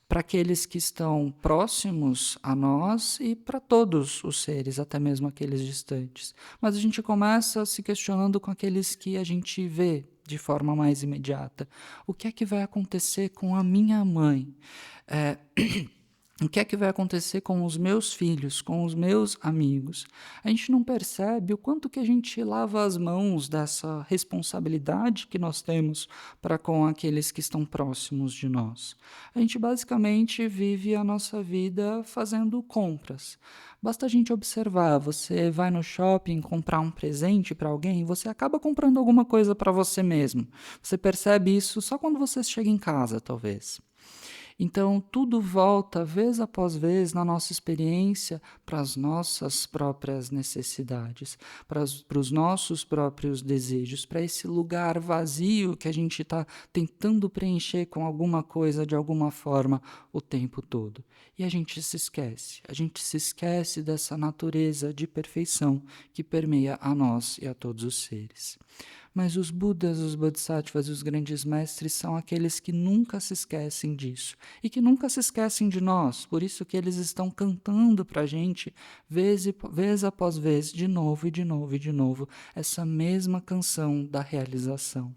para aqueles que estão próximos a nós e para todos os seres, até mesmo aqueles distantes. Mas a gente começa se questionando com aqueles que a gente vê de forma mais imediata. O que é que vai acontecer com a minha mãe? O que é que vai acontecer com os meus filhos, com os meus amigos? A gente não percebe o quanto que a gente lava as mãos dessa responsabilidade que nós temos para com aqueles que estão próximos de nós. A gente basicamente vive a nossa vida fazendo compras. Basta a gente observar, você vai no shopping comprar um presente para alguém e você acaba comprando alguma coisa para você mesmo. Você percebe isso só quando você chega em casa, talvez. Então, tudo volta, vez após vez, na nossa experiência, para as nossas próprias necessidades, para os nossos próprios desejos, para esse lugar vazio que a gente está tentando preencher com alguma coisa, de alguma forma, o tempo todo. E a gente se esquece dessa natureza de perfeição que permeia a nós e a todos os seres. Mas os Budas, os Bodhisattvas e os grandes mestres são aqueles que nunca se esquecem disso e que nunca se esquecem de nós. Por isso que eles estão cantando para a gente, vez após vez, de novo e de novo e de novo, essa mesma canção da realização.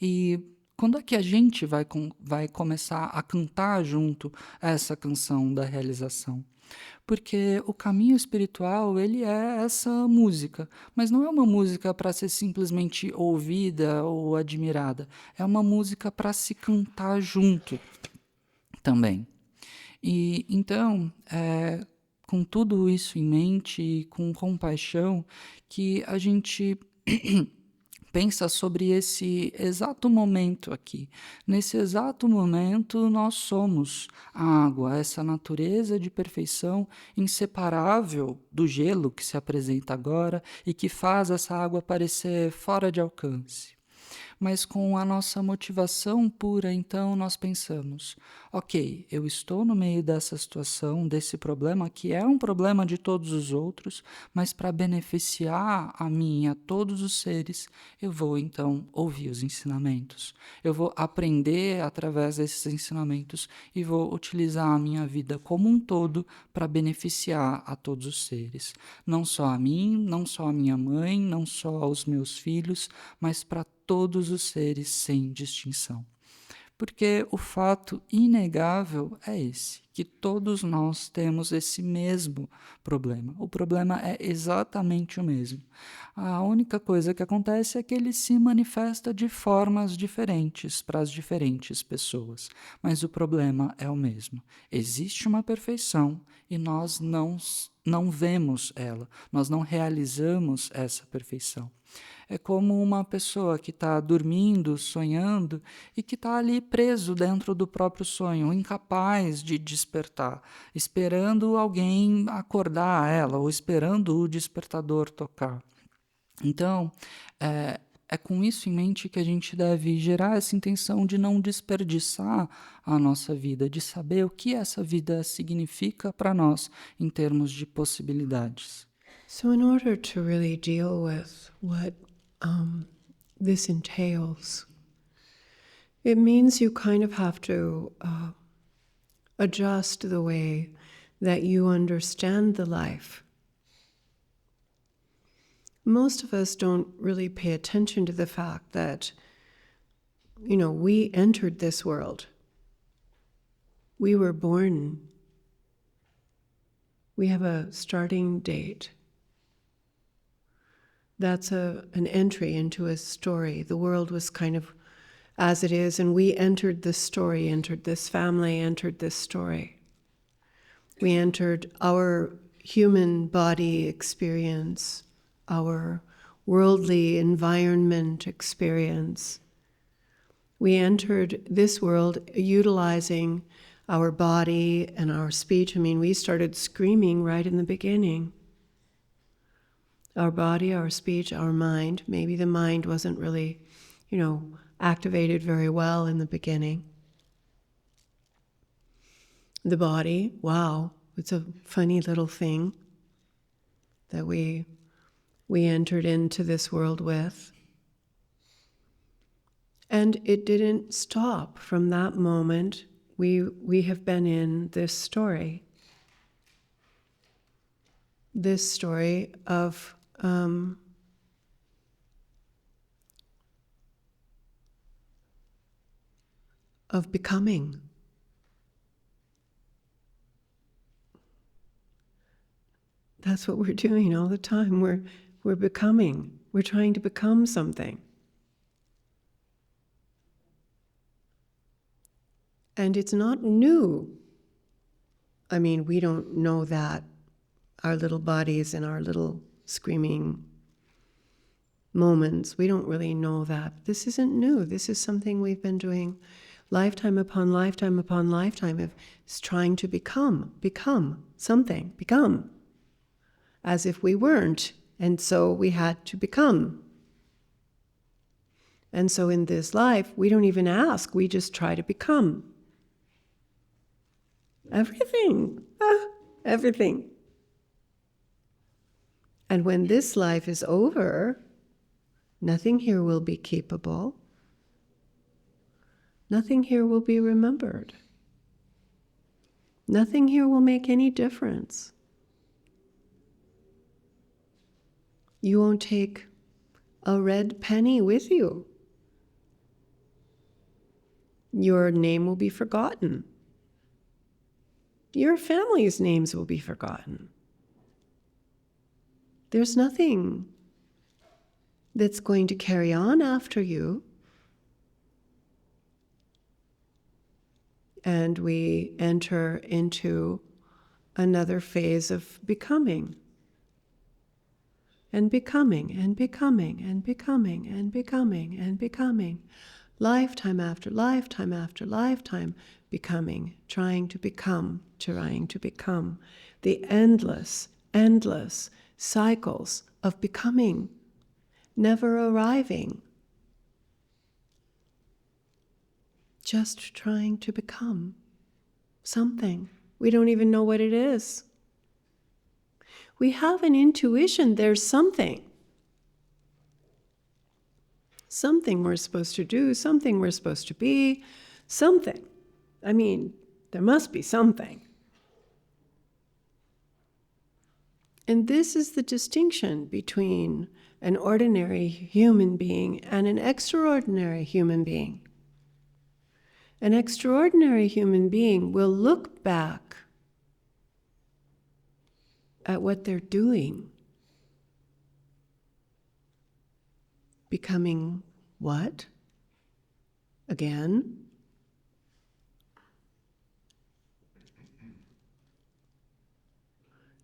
E quando é que a gente vai começar a cantar junto essa canção da realização? Porque o caminho espiritual, ele é essa música, mas não é uma música para ser simplesmente ouvida ou admirada, é uma música para se cantar junto também. E então, com tudo isso em mente e com compaixão, que a gente pensa sobre esse exato momento aqui. Nesse exato momento, nós somos a água, essa natureza de perfeição inseparável do gelo que se apresenta agora e que faz essa água parecer fora de alcance. Mas com a nossa motivação pura, então, nós pensamos, ok, eu estou no meio dessa situação, desse problema, que é um problema de todos os outros, mas para beneficiar a mim e a todos os seres, eu vou, então, ouvir os ensinamentos. Eu vou aprender através desses ensinamentos e vou utilizar a minha vida como um todo para beneficiar a todos os seres. Não só a mim, não só a minha mãe, não só aos meus filhos, mas para todos os seres sem distinção. Porque o fato inegável é esse, que todos nós temos esse mesmo problema. O problema é exatamente o mesmo. A única coisa que acontece é que ele se manifesta de formas diferentes para as diferentes pessoas, mas o problema é o mesmo. Existe uma perfeição e nós não vemos ela, nós não realizamos essa perfeição. É como uma pessoa que está dormindo, sonhando, e que está ali preso dentro do próprio sonho, incapaz de despertar, esperando alguém acordar ela, ou esperando o despertador tocar. Então, é com isso em mente que a gente deve gerar essa intenção de não desperdiçar a nossa vida, de saber o que essa vida significa para nós em termos de possibilidades. So in order to really deal with what this entails, it means you kind of have to adjust the way that you understand the life. Most of us don't really pay attention to the fact that, we entered this world. We were born. We have a starting date. That's an entry into a story. The world was kind of as it is, and we entered this story, entered this family, entered this story. We entered our human body experience, our worldly environment experience. We entered this world utilizing our body and our speech. I mean, we started screaming right in the beginning. Our body, our speech, our mind. Maybe the mind wasn't really, activated very well in the beginning. The body, wow, it's a funny little thing that we entered into this world with. And it didn't stop from that moment. We have been in this story. This story of becoming. That's what we're doing all the time. We're becoming. We're trying to become something. And it's not new. I mean, we don't know that. Our little bodies and our little screaming moments, we don't really know that. This isn't new. This is something we've been doing lifetime upon lifetime upon lifetime of trying to become something, become, as if we weren't, and so we had to become. And so in this life, we don't even ask, we just try to become. Everything, everything. And when this life is over, nothing here will be keepable. Nothing here will be remembered. Nothing here will make any difference. You won't take a red penny with you. Your name will be forgotten. Your family's names will be forgotten. There's nothing that's going to carry on after you. And we enter into another phase of becoming. And becoming, and becoming, and becoming, and becoming, and becoming. Lifetime after lifetime after lifetime, becoming, trying to become. The endless cycles of becoming, never arriving. Just trying to become something. We don't even know what it is. We have an intuition there's something. Something we're supposed to do, something we're supposed to be, something. I mean, there must be something. And this is the distinction between an ordinary human being and an extraordinary human being. An extraordinary human being will look back at what they're doing. Becoming what? Again?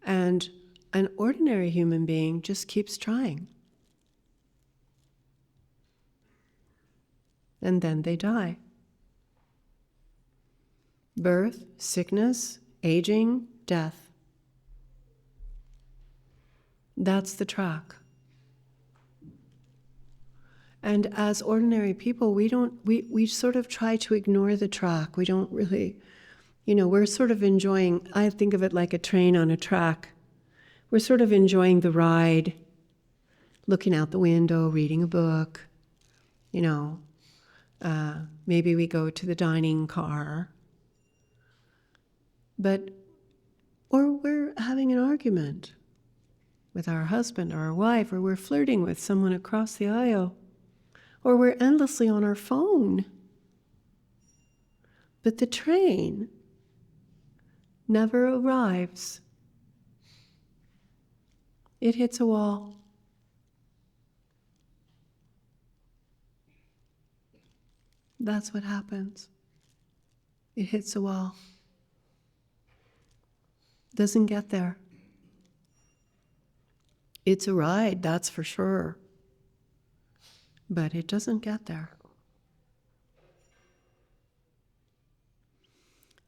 And an ordinary human being just keeps trying. And then they die. Birth, sickness, aging, death. That's the track. And as ordinary people, we sort of try to ignore the track. We don't really, we're sort of enjoying, I think of it like a train on a track. We're sort of enjoying the ride, looking out the window, reading a book, maybe we go to the dining car. Or we're having an argument with our husband or our wife, or we're flirting with someone across the aisle, or we're endlessly on our phone. But the train never arrives. It hits a wall. That's what happens. It hits a wall. Doesn't get there. It's a ride, that's for sure. But it doesn't get there.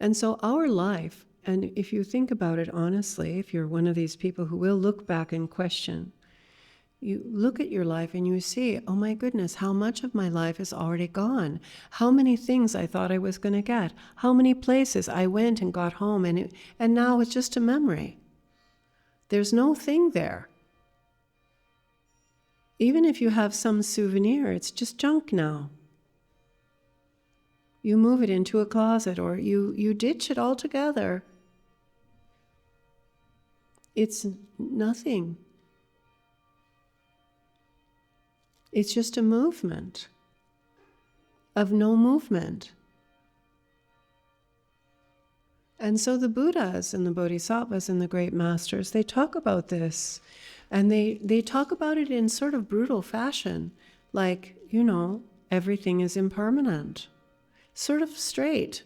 And so our life, and if you think about it honestly, if you're one of these people who will look back and question, you look at your life and you see, oh my goodness, how much of my life is already gone? How many things I thought I was going to get? How many places I went and got home and now it's just a memory. There's no thing there. Even if you have some souvenir, it's just junk now. You move it into a closet or you ditch it altogether. It's nothing. It's just a movement of no movement. And so the Buddhas and the Bodhisattvas and the great masters, they talk about this. And they talk about it in sort of brutal fashion, like, everything is impermanent. Sort of straight,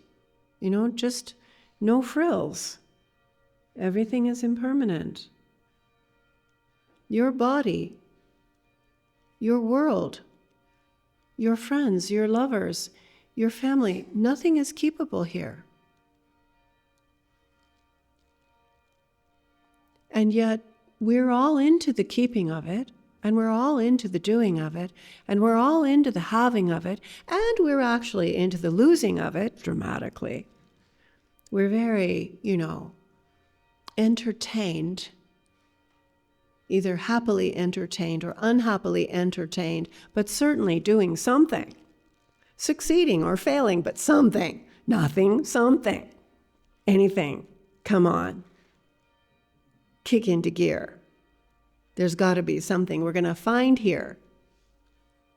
just no frills. Everything is impermanent. Your body, your world, your friends, your lovers, your family, nothing is keepable here. And yet, we're all into the keeping of it, and we're all into the doing of it, and we're all into the having of it, and we're actually into the losing of it dramatically. We're very, entertained, either happily entertained or unhappily entertained, but certainly doing something. Succeeding or failing, but something. Nothing, something. Anything. Come on. Kick into gear. There's got to be something we're going to find here.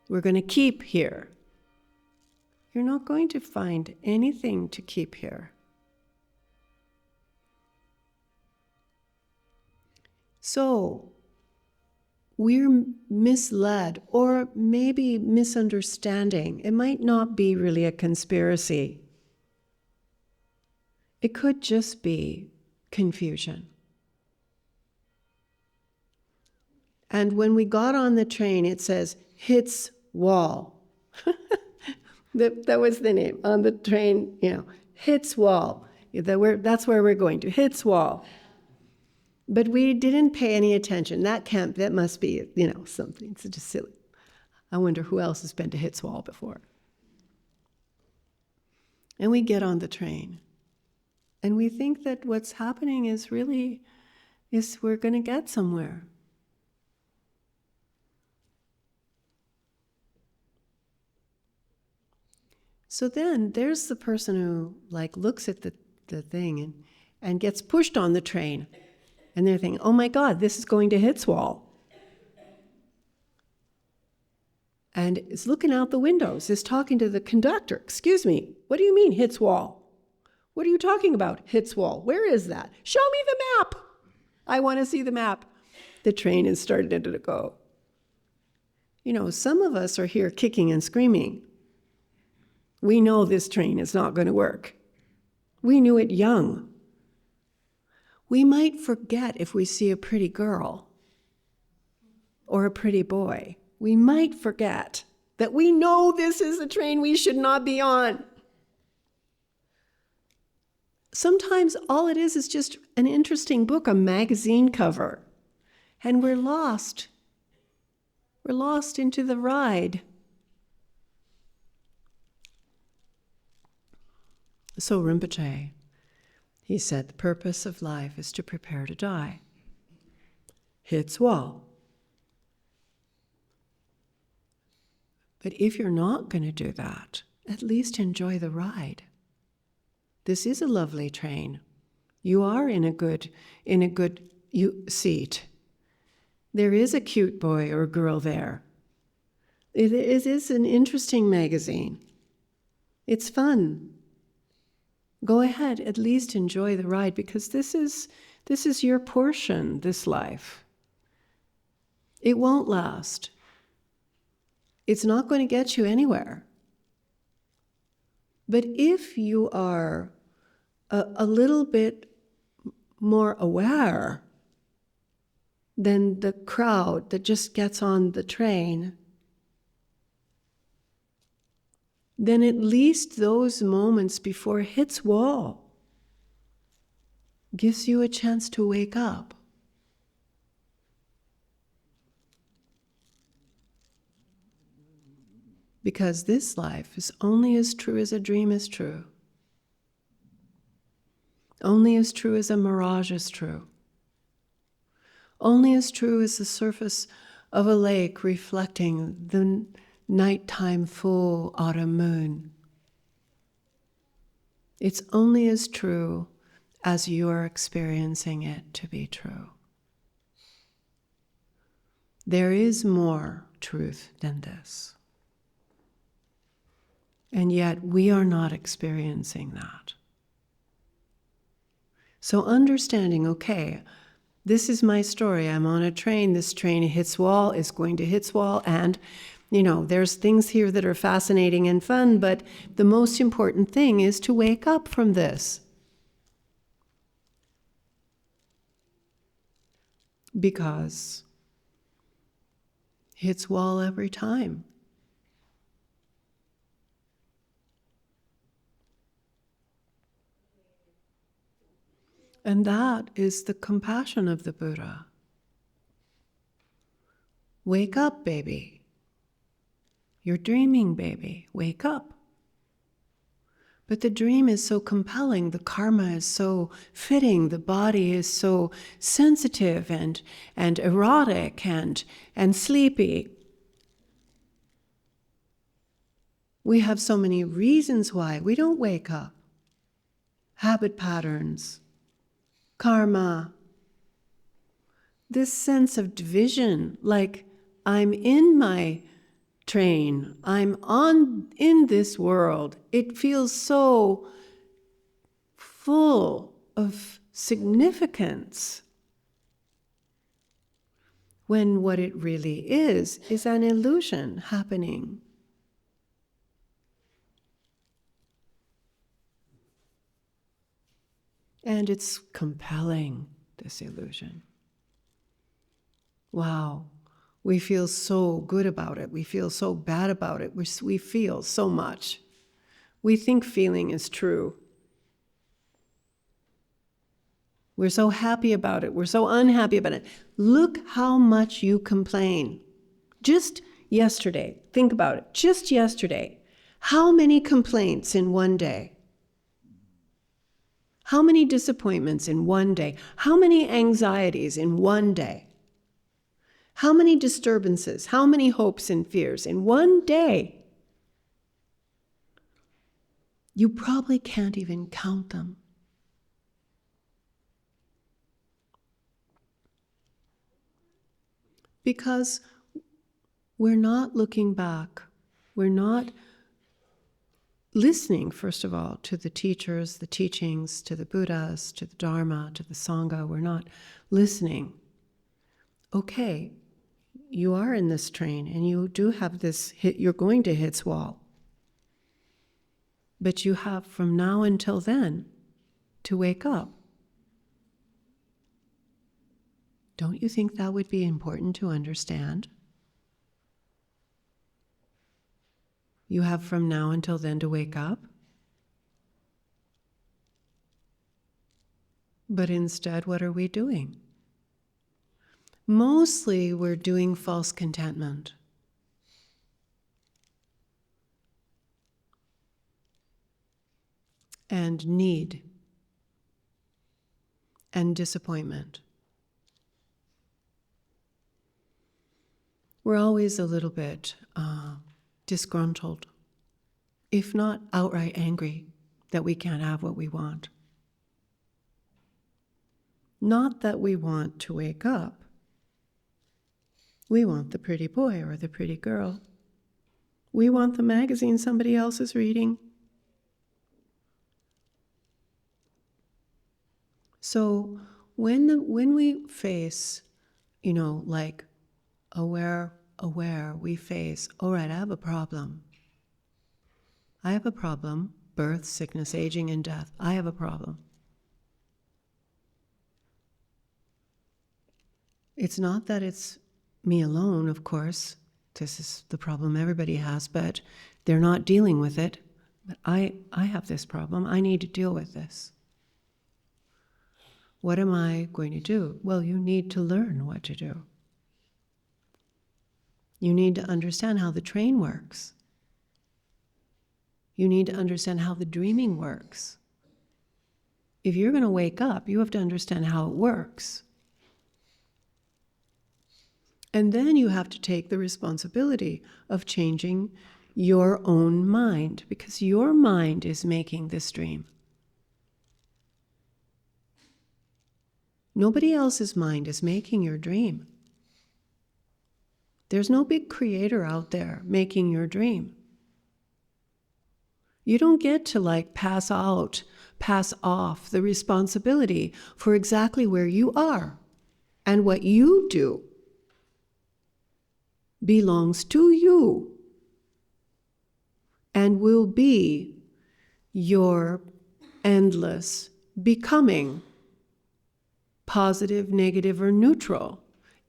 We're going to keep here. You're not going to find anything to keep here. So, we're misled or maybe misunderstanding. It might not be really a conspiracy. It could just be confusion. And when we got on the train, it says, hits wall. That was the name on the train, hits wall. That's where we're going to, hits wall. But we didn't pay any attention. That must be, something. It's just silly. I wonder who else has been to hits wall before. And we get on the train. And we think that what's happening is we're going to get somewhere. So then there's the person who looks at the thing and gets pushed on the train. And they're thinking, oh my God, this is going to hits wall. And is looking out the windows, is talking to the conductor. Excuse me, what do you mean hits wall? What are you talking about, hits wall? Where is that? Show me the map. I want to see the map. The train has started to go. Some of us are here kicking and screaming. We know this train is not going to work. We knew it young. We might forget if we see a pretty girl or a pretty boy. We might forget that we know this is a train we should not be on. Sometimes all it is just an interesting book, a magazine cover, and we're lost. We're lost into the ride. So Rinpoche, he said, the purpose of life is to prepare to die. Hits wall. But if you're not going to do that, at least enjoy the ride. This is a lovely train. You are in a good seat. There is a cute boy or girl there. It is an interesting magazine. It's fun. Go ahead, at least enjoy the ride, because this is your portion, this life. It won't last. It's not going to get you anywhere. But if you are a little bit more aware than the crowd that just gets on the train, then at least those moments before it hits wall gives you a chance to wake up. Because this life is only as true as a dream is true. Only as true as a mirage is true. Only as true as the surface of a lake reflecting the nighttime full autumn moon. It's only as true as you're experiencing it to be true. There is more truth than this. And yet we are not experiencing that. So understanding, okay, this is my story. I'm on a train. This train hits wall, is going to hit wall, and there's things here that are fascinating and fun, but the most important thing is to wake up from this. Because hits wall every time. And that is the compassion of the Buddha. Wake up, baby. You're dreaming, baby. Wake up. But the dream is so compelling, the karma is so fitting, the body is so sensitive and erotic and sleepy. We have so many reasons why we don't wake up. Habit patterns, karma, this sense of division, like I'm in my train, I'm in this world. It feels so full of significance, when what it really is an illusion happening. And it's compelling, this illusion. Wow. We feel so good about it. We feel so bad about it. We feel so much. We think feeling is true. We're so happy about it. We're so unhappy about it. Look how much you complain. Just yesterday, think about it. Just yesterday, how many complaints in one day? How many disappointments in one day? How many anxieties in one day? How many disturbances, how many hopes and fears in one day? You probably can't even count them. Because we're not looking back. We're not listening, first of all, to the teachers, the teachings, to the Buddhas, to the Dharma, to the Sangha. We're not listening. Okay. You are in this train and you do have this hit, you're going to hit wall. But you have from now until then to wake up. Don't you think that would be important to understand? You have from now until then to wake up. But instead, what are we doing? Mostly we're doing false contentment. And need. And disappointment. We're always a little bit disgruntled, if not outright angry, that we can't have what we want. Not that we want to wake up. We want the pretty boy or the pretty girl. We want the magazine somebody else is reading. So when we face, like aware, we face, all right, I have a problem. I have a problem. Birth, sickness, aging, and death. I have a problem. It's not that it's me alone, of course. This is the problem everybody has, but they're not dealing with it. But I have this problem. I need to deal with this. What am I going to do? Well, you need to learn what to do. You need to understand how the train works. You need to understand how the dreaming works. If you're going to wake up, you have to understand how it works. And then you have to take the responsibility of changing your own mind, because your mind is making this dream. Nobody else's mind is making your dream. There's no big creator out there making your dream. You don't get to pass off the responsibility for exactly where you are, and what you do belongs to you and will be your endless becoming, positive, negative, or neutral.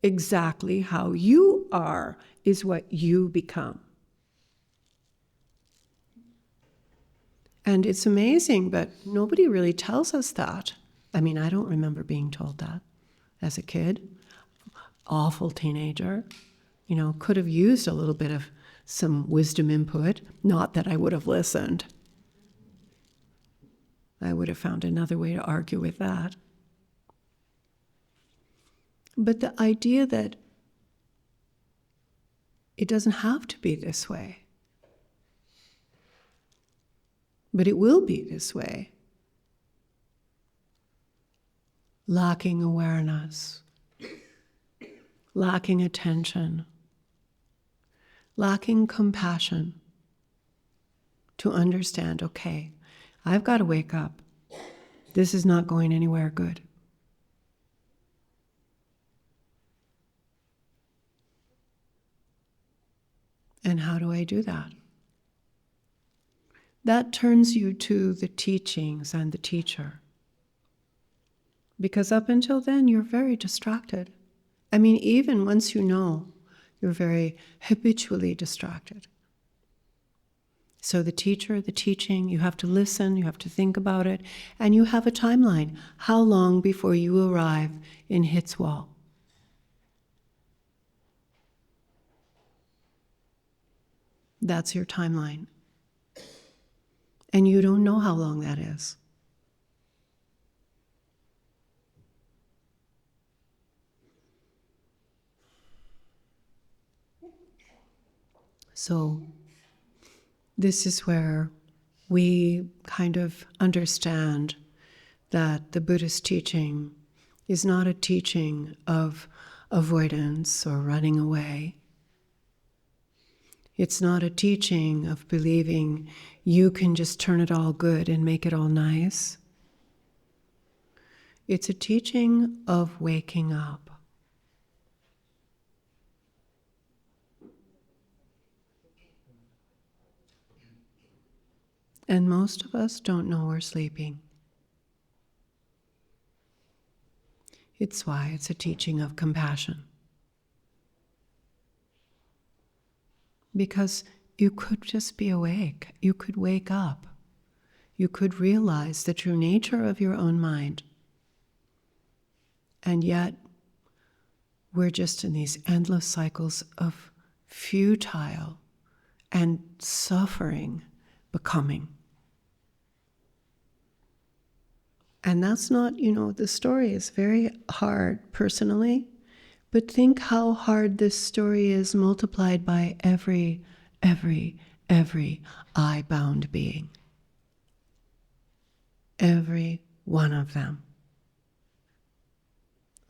Exactly how you are is what you become. And it's amazing, but nobody really tells us that. I mean, I don't remember being told that as a kid. Awful teenager, could have used a little bit of some wisdom input. Not that I would have listened. I would have found another way to argue with that. But the idea that it doesn't have to be this way, but it will be this way. Lacking awareness, lacking attention, lacking compassion to understand, okay, I've got to wake up. This is not going anywhere good. And how do I do that? That turns you to the teachings and the teacher. Because up until then, you're very distracted. I mean, even once you know, you're very habitually distracted. So the teacher, the teaching, you have to listen, you have to think about it, and you have a timeline. How long before you arrive in Hitswal? That's your timeline. And you don't know how long that is. So this is where we kind of understand that the Buddhist teaching is not a teaching of avoidance or running away. It's not a teaching of believing you can just turn it all good and make it all nice. It's a teaching of waking up. And most of us don't know we're sleeping. It's why it's a teaching of compassion. Because you could just be awake. You could wake up. You could realize the true nature of your own mind. And yet, we're just in these endless cycles of futile and suffering becoming. And that's not, the story is very hard personally, but think how hard this story is multiplied by every I-bound being. Every one of them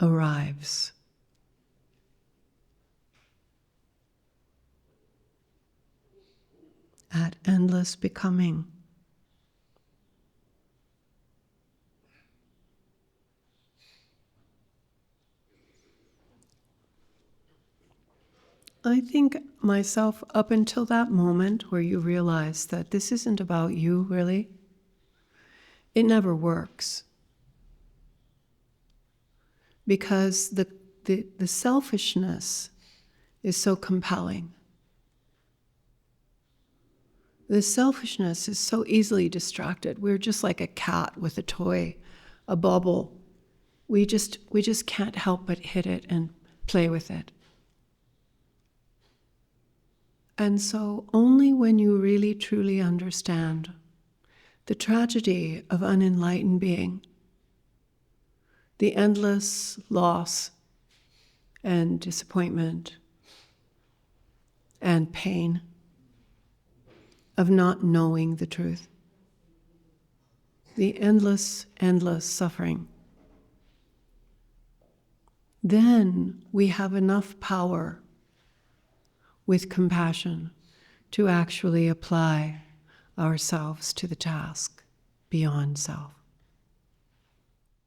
arrives at endless becoming. I think myself, up until that moment where you realize that this isn't about you, really, it never works. Because the selfishness is so compelling. The selfishness is so easily distracted. We're just like a cat with a toy, a bauble. We just can't help but hit it and play with it. And so only when you really truly understand the tragedy of unenlightened being, the endless loss and disappointment and pain of not knowing the truth, the endless suffering, then we have enough power with compassion to actually apply ourselves to the task beyond self.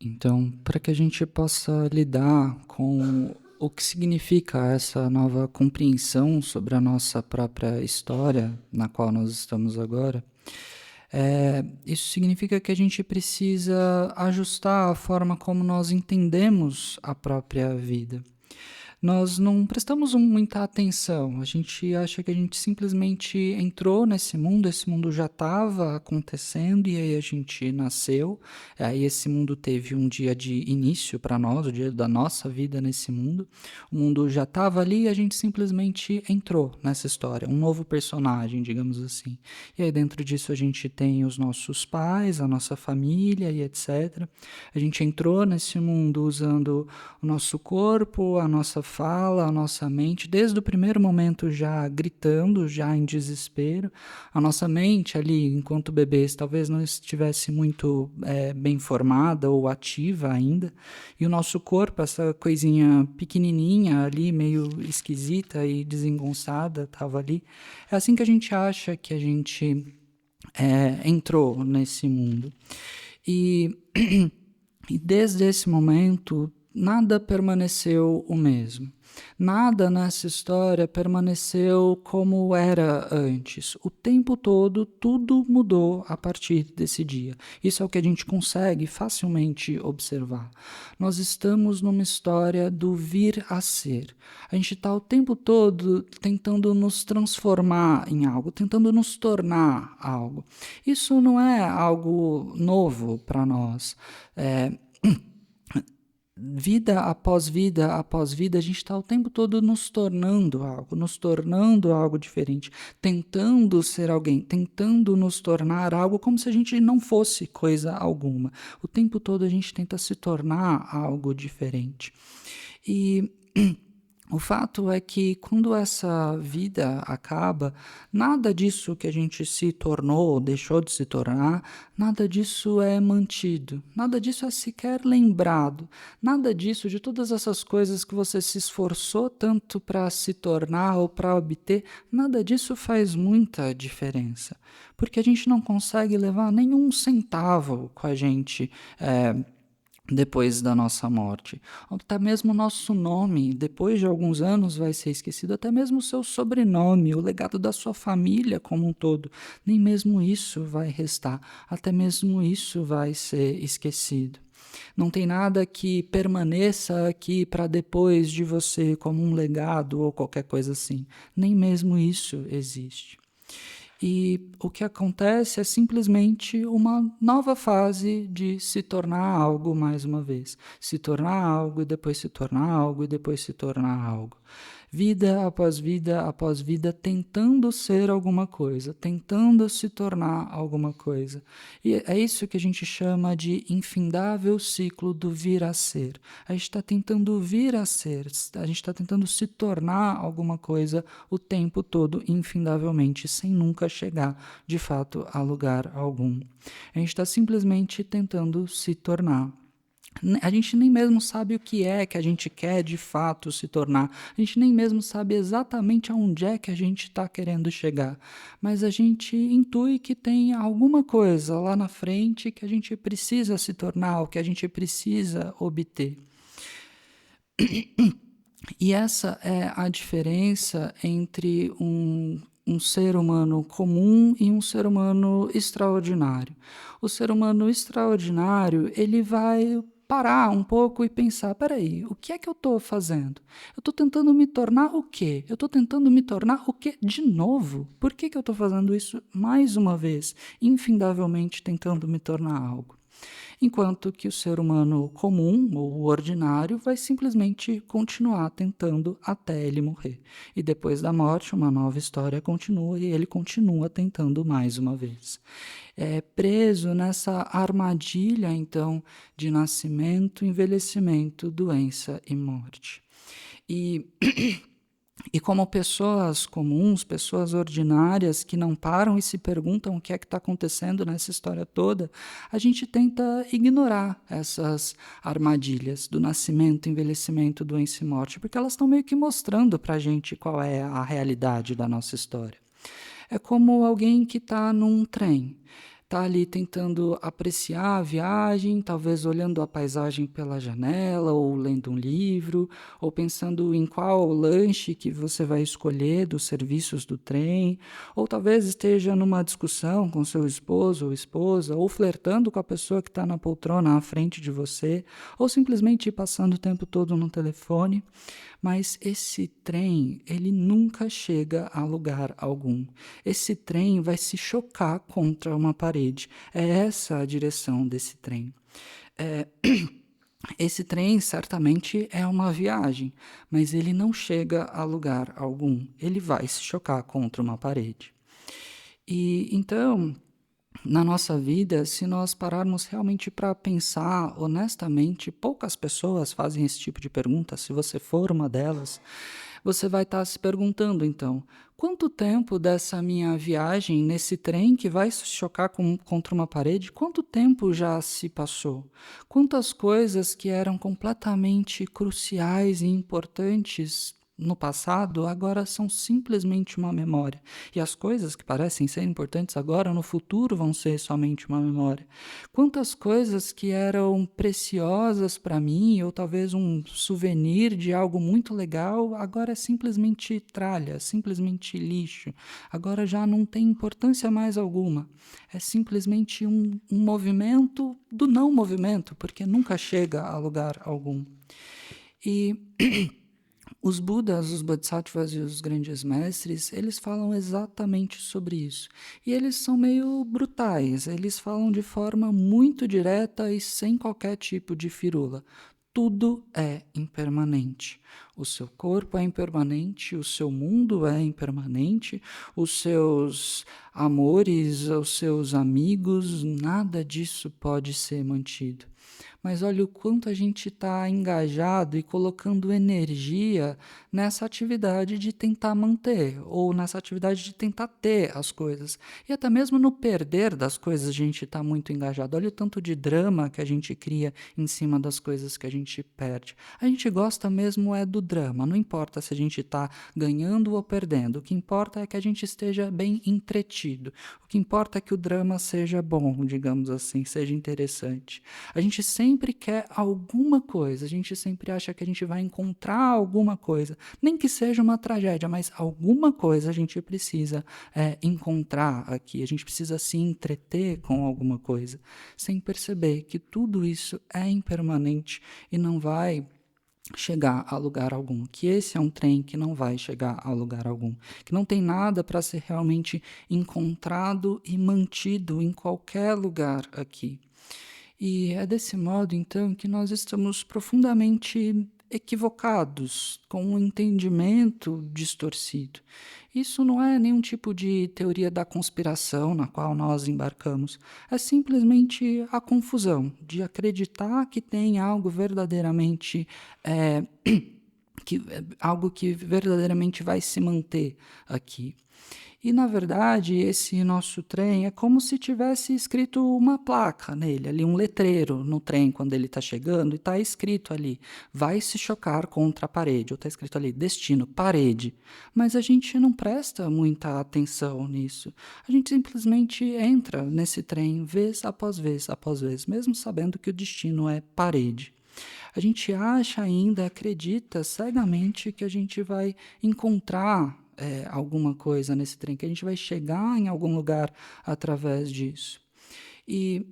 Então, para que a gente possa lidar com o que significa essa nova compreensão sobre a nossa própria história, na qual nós estamos agora, isso significa que a gente precisa ajustar a forma como nós entendemos a própria vida. nós não prestamos muita atenção. A gente acha que a gente simplesmente entrou nesse mundo, esse mundo já estava acontecendo e aí a gente nasceu. Aí esse mundo teve um dia de início para nós, o dia da nossa vida nesse mundo. O mundo já estava ali e a gente simplesmente entrou nessa história, um novo personagem, digamos assim. E aí dentro disso a gente tem os nossos pais, a nossa família e etc. A gente entrou nesse mundo usando o nosso corpo, a nossa fala, a nossa mente, desde o primeiro momento já gritando, já em desespero. A nossa mente ali, enquanto bebês, talvez não estivesse muito bem formada ou ativa ainda. E o nosso corpo, essa coisinha pequenininha ali, meio esquisita e desengonçada, estava ali. É assim que a gente acha que a gente entrou nesse mundo. E desde esse momento, nada permaneceu o mesmo. Nada nessa história permaneceu como era antes. O tempo todo, tudo mudou a partir desse dia. Isso é o que a gente consegue facilmente observar. Nós estamos numa história do vir a ser. A gente está o tempo todo tentando nos transformar em algo, tentando nos tornar algo. Isso não é algo novo para nós. Vida após vida após vida, a gente está o tempo todo nos tornando algo diferente, tentando ser alguém, tentando nos tornar algo como se a gente não fosse coisa alguma. O tempo todo a gente tenta se tornar algo diferente. E o fato é que quando essa vida acaba, nada disso que a gente se tornou ou deixou de se tornar, nada disso é mantido, nada disso é sequer lembrado, nada disso, de todas essas coisas que você se esforçou tanto para se tornar ou para obter, nada disso faz muita diferença, porque a gente não consegue levar nenhum centavo com a gente depois da nossa morte. Até mesmo o nosso nome, depois de alguns anos, vai ser esquecido. Até mesmo o seu sobrenome, o legado da sua família como um todo. Nem mesmo isso vai restar. Até mesmo isso vai ser esquecido. Não tem nada que permaneça aqui para depois de você como um legado ou qualquer coisa assim. Nem mesmo isso existe. E o que acontece é simplesmente uma nova fase de se tornar algo mais uma vez. Se tornar algo e depois se tornar algo e depois se tornar algo. Vida após vida, tentando ser alguma coisa, tentando se tornar alguma coisa. E é isso que a gente chama de infindável ciclo do vir a ser. A gente está tentando vir a ser, a gente está tentando se tornar alguma coisa o tempo todo, infindavelmente, sem nunca chegar, de fato, a lugar algum. A gente está simplesmente tentando se tornar. A gente nem mesmo sabe o que é que a gente quer de fato se tornar. A gente nem mesmo sabe exatamente aonde é que a gente está querendo chegar. Mas a gente intui que tem alguma coisa lá na frente que a gente precisa se tornar, o que a gente precisa obter. E essa é a diferença entre um ser humano comum e um ser humano extraordinário. O ser humano extraordinário, ele vai parar um pouco e pensar, peraí, o que é que eu estou fazendo? Eu estou tentando me tornar o quê? Eu estou tentando me tornar o quê de novo? Por que eu estou fazendo isso mais uma vez, infindavelmente tentando me tornar algo? Enquanto que o ser humano comum ou ordinário vai simplesmente continuar tentando até ele morrer. E depois da morte, uma nova história continua e ele continua tentando mais uma vez. É preso nessa armadilha, então, de nascimento, envelhecimento, doença e morte. E como pessoas comuns, pessoas ordinárias que não param e se perguntam o que é que está acontecendo nessa história toda, a gente tenta ignorar essas armadilhas do nascimento, envelhecimento, doença e morte, porque elas estão meio que mostrando para a gente qual é a realidade da nossa história. É como alguém que está num trem. está ali tentando apreciar a viagem, talvez olhando a paisagem pela janela, ou lendo um livro, ou pensando em qual lanche que você vai escolher dos serviços do trem, ou talvez esteja numa discussão com seu esposo ou esposa, ou flertando com a pessoa que está na poltrona à frente de você, ou simplesmente passando o tempo todo no telefone. Mas esse trem, ele nunca chega a lugar algum. Esse trem vai se chocar contra uma parede. É essa a direção desse trem. Esse trem certamente é uma viagem, mas ele não chega a lugar algum. Ele vai se chocar contra uma parede. E então, na nossa vida, se nós pararmos realmente para pensar honestamente, poucas pessoas fazem esse tipo de pergunta. Se você for uma delas, você vai estar se perguntando, então, quanto tempo dessa minha viagem nesse trem que vai se chocar contra uma parede, quanto tempo já se passou? Quantas coisas que eram completamente cruciais e importantes no passado, agora são simplesmente uma memória. E as coisas que parecem ser importantes agora, no futuro, vão ser somente uma memória. Quantas coisas que eram preciosas para mim, ou talvez um souvenir de algo muito legal, agora é simplesmente tralha, simplesmente lixo. Agora já não tem importância mais alguma. É simplesmente um movimento do não movimento, porque nunca chega a lugar algum. E os Budas, os Bodhisattvas e os grandes mestres, eles falam exatamente sobre isso. E eles são meio brutais, eles falam de forma muito direta e sem qualquer tipo de firula. Tudo é impermanente. O seu corpo é impermanente, o seu mundo é impermanente, os seus amores, os seus amigos, nada disso pode ser mantido. Mas olha o quanto a gente está engajado e colocando energia nessa atividade de tentar manter, ou nessa atividade de tentar ter as coisas. E até mesmo no perder das coisas a gente está muito engajado. Olha o tanto de drama que a gente cria em cima das coisas que a gente perde. A gente gosta mesmo é do drama, não importa se a gente está ganhando ou perdendo. O que importa é que a gente esteja bem entretido. O que importa é que o drama seja bom, digamos assim, seja interessante. A gente sempre quer alguma coisa, a gente sempre acha que a gente vai encontrar alguma coisa, nem que seja uma tragédia, mas alguma coisa a gente precisa encontrar aqui, a gente precisa se entreter com alguma coisa, sem perceber que tudo isso é impermanente e não vai chegar a lugar algum, que esse é um trem que não vai chegar a lugar algum, que não tem nada para ser realmente encontrado e mantido em qualquer lugar aqui. E é desse modo, então, que nós estamos profundamente equivocados, com um entendimento distorcido. Isso não é nenhum tipo de teoria da conspiração na qual nós embarcamos. É simplesmente a confusão de acreditar que tem algo verdadeiramente algo que verdadeiramente vai se manter aqui. E, na verdade, esse nosso trem é como se tivesse escrito uma placa nele, ali um letreiro no trem quando ele está chegando, e está escrito ali, vai se chocar contra a parede, ou está escrito ali, destino, parede. Mas a gente não presta muita atenção nisso. A gente simplesmente entra nesse trem vez após vez, mesmo sabendo que o destino é parede. A gente acha ainda, acredita cegamente que a gente vai encontrar alguma coisa nesse trem, que a gente vai chegar em algum lugar através disso. E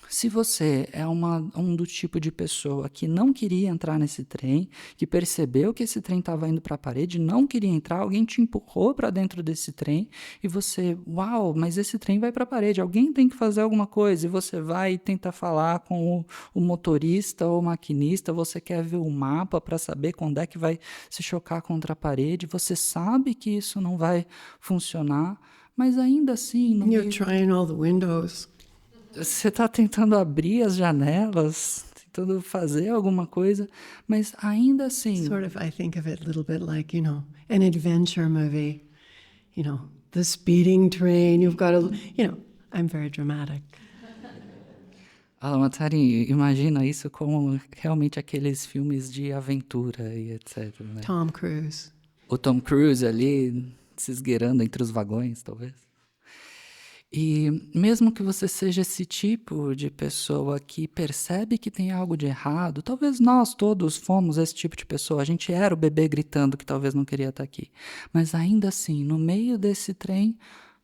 se você é um do tipo de pessoa que não queria entrar nesse trem, que percebeu que esse trem estava indo para a parede, não queria entrar, alguém te empurrou para dentro desse trem e você, uau, mas esse trem vai para a parede, alguém tem que fazer alguma coisa, e você vai e tenta falar com o motorista ou o maquinista, você quer ver o mapa para saber quando é que vai se chocar contra a parede, você sabe que isso não vai funcionar, mas ainda assim... You're trying all the windows. Você está tentando abrir as janelas, tentando fazer alguma coisa, mas ainda assim... Sort of, I think of it a little bit like, an adventure movie. The speeding train, you've got to, I'm very dramatic. Lama Tsering, imagina isso como realmente aqueles filmes de aventura e etc. Né? Tom Cruise. O Tom Cruise ali se esgueirando entre os vagões, talvez. E mesmo que você seja esse tipo de pessoa que percebe que tem algo de errado, talvez nós todos fomos esse tipo de pessoa, a gente era o bebê gritando que talvez não queria estar aqui. Mas ainda assim, no meio desse trem,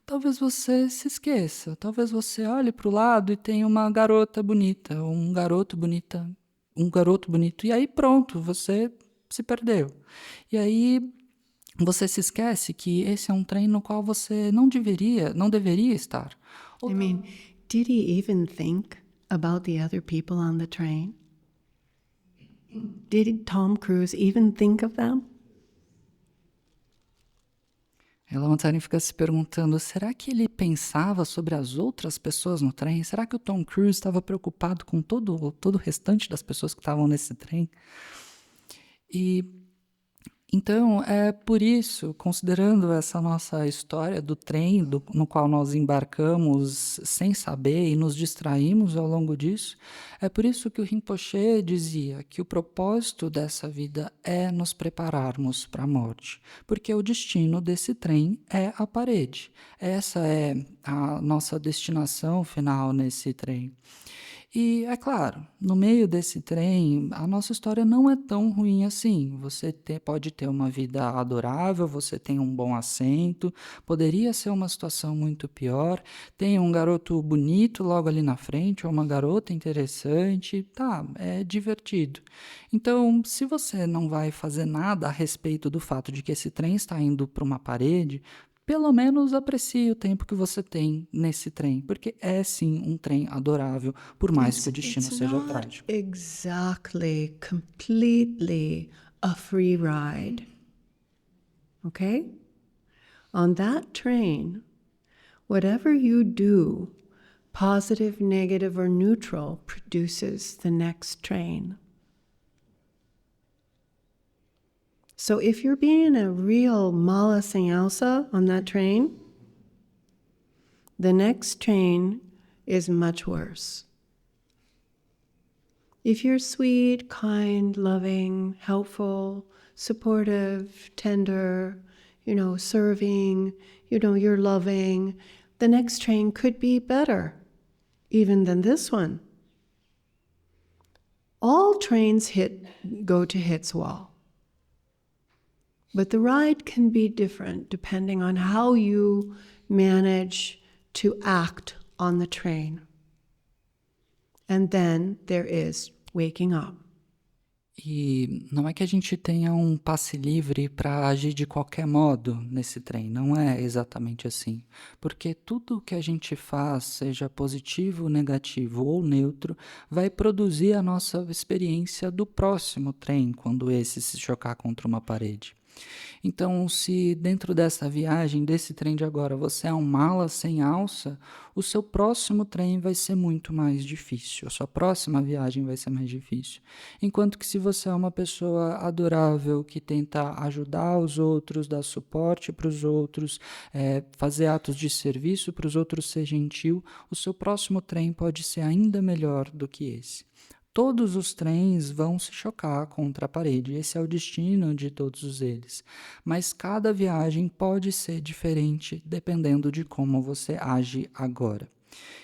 talvez você se esqueça, talvez você olhe para o lado e tenha uma garota bonita, ou um garoto bonito, e aí pronto, você se perdeu. E aí você se esquece que esse é um trem no qual você não deveria estar. I mean, did he even think about the other people on the train? Did Tom Cruise even think of them? Lama Tsering fica se perguntando, será que ele pensava sobre as outras pessoas no trem? Será que o Tom Cruise estava preocupado com todo o restante das pessoas que estavam nesse trem? E então, é por isso, considerando essa nossa história do trem no qual nós embarcamos sem saber e nos distraímos ao longo disso, é por isso que o Rinpoche dizia que o propósito dessa vida é nos prepararmos para a morte, porque o destino desse trem é a parede. Essa é a nossa destinação final nesse trem. E, é claro, no meio desse trem, a nossa história não é tão ruim assim. Você pode ter uma vida adorável, você tem um bom assento, poderia ser uma situação muito pior, tem um garoto bonito logo ali na frente, ou uma garota interessante, tá, é divertido. Então, se você não vai fazer nada a respeito do fato de que esse trem está indo para uma parede, pelo menos aprecie o tempo que você tem nesse trem, porque é sim um trem adorável, por mais que o destino seja not trágico. exactly, completely a free ride. Okay? On that train, whatever you do, positive, negative, or neutral, produces the next train. So if you're being a real mala sem alça on that train, the next train is much worse. If you're sweet, kind, loving, helpful, supportive, tender, serving, you're loving, the next train could be better even than this one. All trains go to hits wall. But the ride can be different depending on how you manage to act on the train. And then there is waking up. E não é que a gente tenha um passe livre para agir de qualquer modo nesse trem, não é exatamente assim. Porque tudo que a gente faz, seja positivo, negativo ou neutro, vai produzir a nossa experiência do próximo trem, quando esse se chocar contra uma parede. Então, se dentro dessa viagem, desse trem de agora, você é um mala sem alça, o seu próximo trem vai ser muito mais difícil, a sua próxima viagem vai ser mais difícil. Enquanto que se você é uma pessoa adorável, que tenta ajudar os outros, dar suporte para os outros, fazer atos de serviço para os outros, ser gentil, o seu próximo trem pode ser ainda melhor do que esse. Todos os trens vão se chocar contra a parede, esse é o destino de todos eles. Mas cada viagem pode ser diferente dependendo de como você age agora.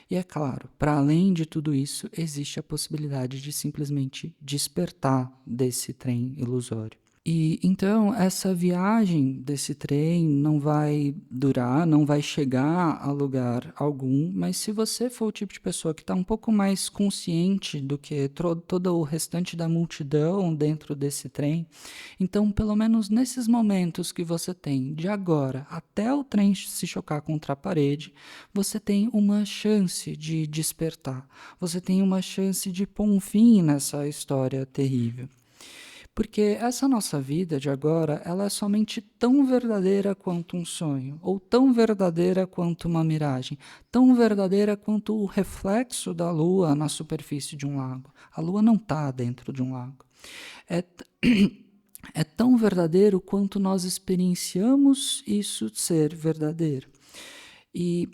E é claro, para além de tudo isso, existe a possibilidade de simplesmente despertar desse trem ilusório. E então essa viagem desse trem não vai durar, não vai chegar a lugar algum, mas se você for o tipo de pessoa que está um pouco mais consciente do que todo o restante da multidão dentro desse trem, então pelo menos nesses momentos que você tem de agora até o trem se chocar contra a parede, você tem uma chance de despertar, você tem uma chance de pôr um fim nessa história terrível. Porque essa nossa vida de agora, ela é somente tão verdadeira quanto um sonho, ou tão verdadeira quanto uma miragem, tão verdadeira quanto o reflexo da lua na superfície de um lago. A lua não está dentro de um lago. É tão verdadeiro quanto nós experienciamos isso ser verdadeiro. E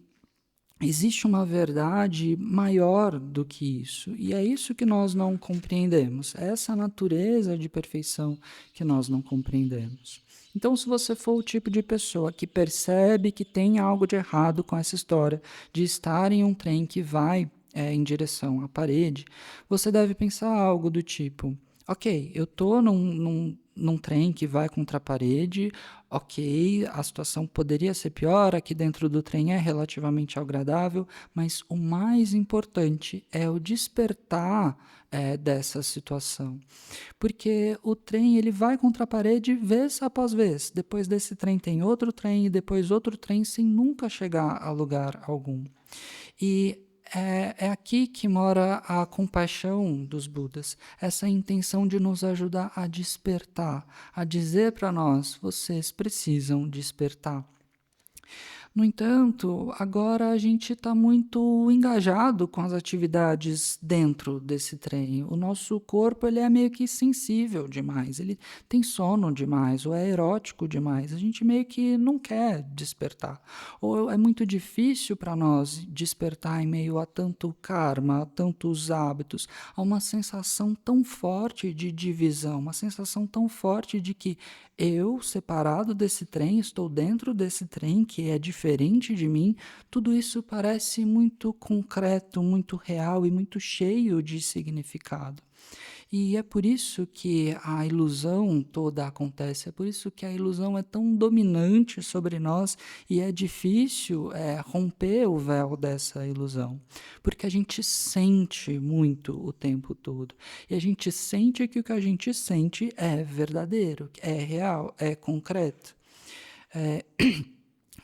existe uma verdade maior do que isso, e é isso que nós não compreendemos, é essa natureza de perfeição que nós não compreendemos. Então, se você for o tipo de pessoa que percebe que tem algo de errado com essa história de estar em um trem que vai em direção à parede, você deve pensar algo do tipo: ok, eu estou num trem que vai contra a parede, ok, a situação poderia ser pior, aqui dentro do trem é relativamente agradável, mas o mais importante é o despertar dessa situação. Porque o trem ele vai contra a parede vez após vez. Depois desse trem tem outro trem e depois outro trem sem nunca chegar a lugar algum. E é aqui que mora a compaixão dos Budas, essa intenção de nos ajudar a despertar, a dizer para nós: vocês precisam despertar. No entanto, agora a gente está muito engajado com as atividades dentro desse trem. O nosso corpo ele é meio que sensível demais, ele tem sono demais, ou é erótico demais. A gente meio que não quer despertar. Ou é muito difícil para nós despertar em meio a tanto karma, a tantos hábitos, a uma sensação tão forte de divisão, uma sensação tão forte de que eu, separado desse trem, estou dentro desse trem que é diferente de mim. Tudo isso parece muito concreto, muito real e muito cheio de significado. E é por isso que a ilusão toda acontece, é por isso que a ilusão é tão dominante sobre nós e é difícil romper o véu dessa ilusão, porque a gente sente muito o tempo todo, e a gente sente que o que a gente sente é verdadeiro, é real, é concreto.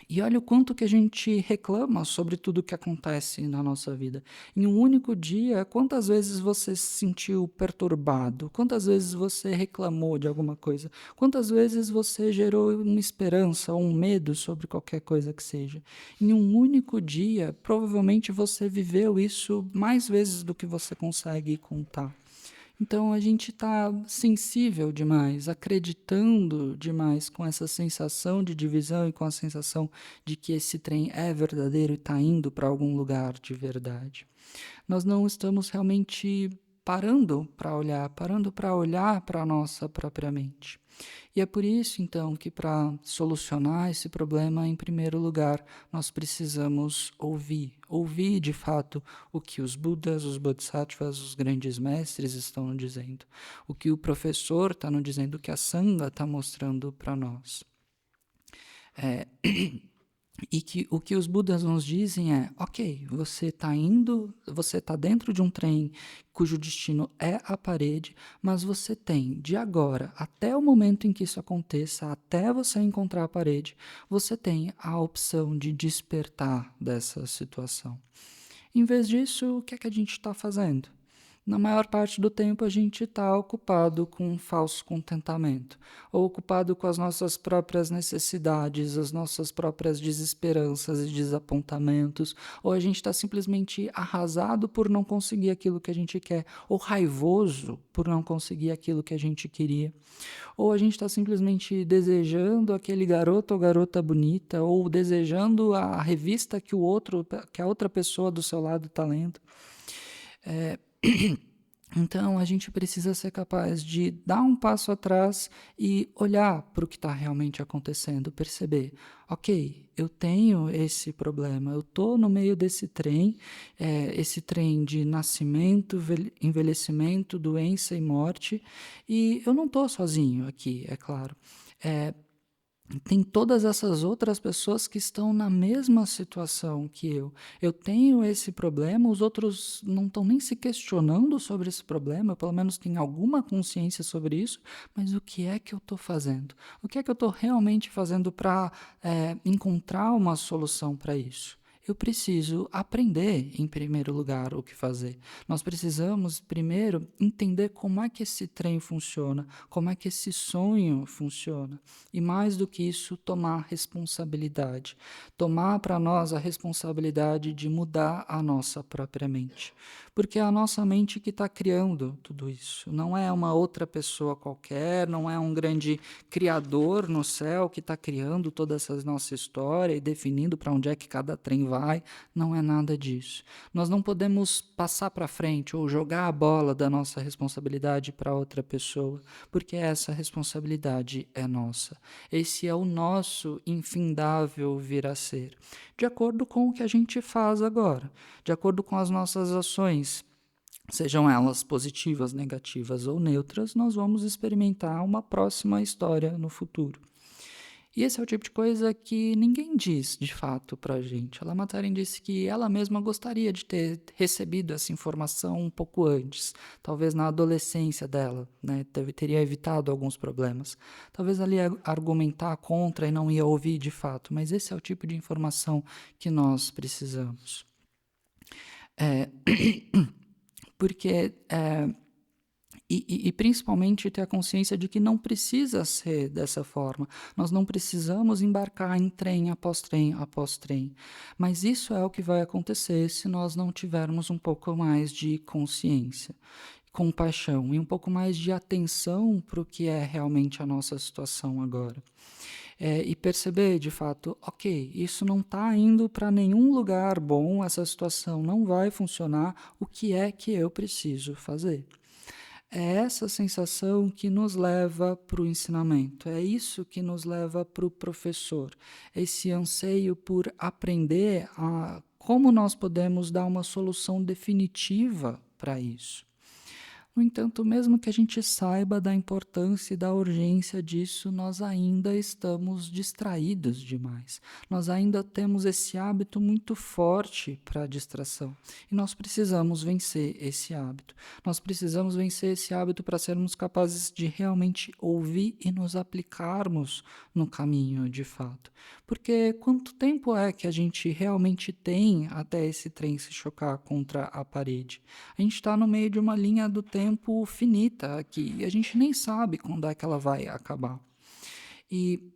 E olha o quanto que a gente reclama sobre tudo que acontece na nossa vida. Em um único dia, quantas vezes você se sentiu perturbado? Quantas vezes você reclamou de alguma coisa? Quantas vezes você gerou uma esperança ou um medo sobre qualquer coisa que seja? Em um único dia, provavelmente você viveu isso mais vezes do que você consegue contar. Então a gente está sensível demais, acreditando demais com essa sensação de divisão e com a sensação de que esse trem é verdadeiro e está indo para algum lugar de verdade. Nós não estamos realmente parando para olhar para a nossa própria mente. E é por isso, então, que para solucionar esse problema, em primeiro lugar, nós precisamos ouvir de fato o que os Budas, os Bodhisattvas, os grandes mestres estão nos dizendo, o que o professor está nos dizendo, o que a Sangha está mostrando para nós. E que o que os Budas nos dizem é: ok, você está dentro de um trem cujo destino é a parede, mas você tem, de agora até o momento em que isso aconteça, até você encontrar a parede, você tem a opção de despertar dessa situação. Em vez disso, o que é que a gente está fazendo? Na maior parte do tempo a gente está ocupado com um falso contentamento, ou ocupado com as nossas próprias necessidades, as nossas próprias desesperanças e desapontamentos, ou a gente está simplesmente arrasado por não conseguir aquilo que a gente quer, ou raivoso por não conseguir aquilo que a gente queria, ou a gente está simplesmente desejando aquele garoto ou garota bonita, ou desejando a revista que a outra pessoa do seu lado está lendo. Então, a gente precisa ser capaz de dar um passo atrás e olhar para o que está realmente acontecendo, perceber, ok, eu tenho esse problema, eu estou no meio desse trem, esse trem de nascimento, envelhecimento, doença e morte, e eu não estou sozinho aqui, é claro. Tem todas essas outras pessoas que estão na mesma situação que eu. Eu tenho esse problema, os outros não estão nem se questionando sobre esse problema, pelo menos têm alguma consciência sobre isso, mas o que é que eu estou fazendo? O que é que eu estou realmente fazendo para encontrar uma solução para isso? Eu preciso aprender, em primeiro lugar, o que fazer. Nós precisamos, primeiro, entender como é que esse trem funciona, como é que esse sonho funciona. E mais do que isso, tomar responsabilidade. Tomar para nós a responsabilidade de mudar a nossa própria mente. Porque é a nossa mente que está criando tudo isso. Não é uma outra pessoa qualquer, não é um grande criador no céu que está criando toda essa nossa história e definindo para onde é que cada trem vai, não é nada disso. Nós não podemos passar para frente ou jogar a bola da nossa responsabilidade para outra pessoa, porque essa responsabilidade é nossa. Esse é o nosso infindável vir a ser, de acordo com o que a gente faz agora, de acordo com as nossas ações. Sejam elas positivas, negativas ou neutras, nós vamos experimentar uma próxima história no futuro. E esse é o tipo de coisa que ninguém diz, de fato, para a gente. A Lama Tsering disse que ela mesma gostaria de ter recebido essa informação um pouco antes, talvez na adolescência dela, né? Teria evitado alguns problemas. Talvez ali argumentar contra e não ia ouvir de fato, mas esse é o tipo de informação que nós precisamos. Porque e principalmente ter a consciência de que não precisa ser dessa forma. Nós não precisamos embarcar em trem após trem após trem. Mas isso é o que vai acontecer se nós não tivermos um pouco mais de consciência, compaixão e um pouco mais de atenção para o que é realmente a nossa situação agora. E perceber, de fato, ok, isso não está indo para nenhum lugar bom, essa situação não vai funcionar, o que é que eu preciso fazer? É essa sensação que nos leva para o ensinamento, é isso que nos leva para o professor, esse anseio por aprender como nós podemos dar uma solução definitiva para isso. No entanto, mesmo que a gente saiba da importância e da urgência disso, nós ainda estamos distraídos demais. Nós ainda temos esse hábito muito forte para a distração. E nós precisamos vencer esse hábito. Nós precisamos vencer esse hábito para sermos capazes de realmente ouvir e nos aplicarmos no caminho de fato. Porque quanto tempo é que a gente realmente tem até esse trem se chocar contra a parede? A gente está no meio de uma linha do tempo finita aqui, e a gente nem sabe quando é que ela vai acabar. E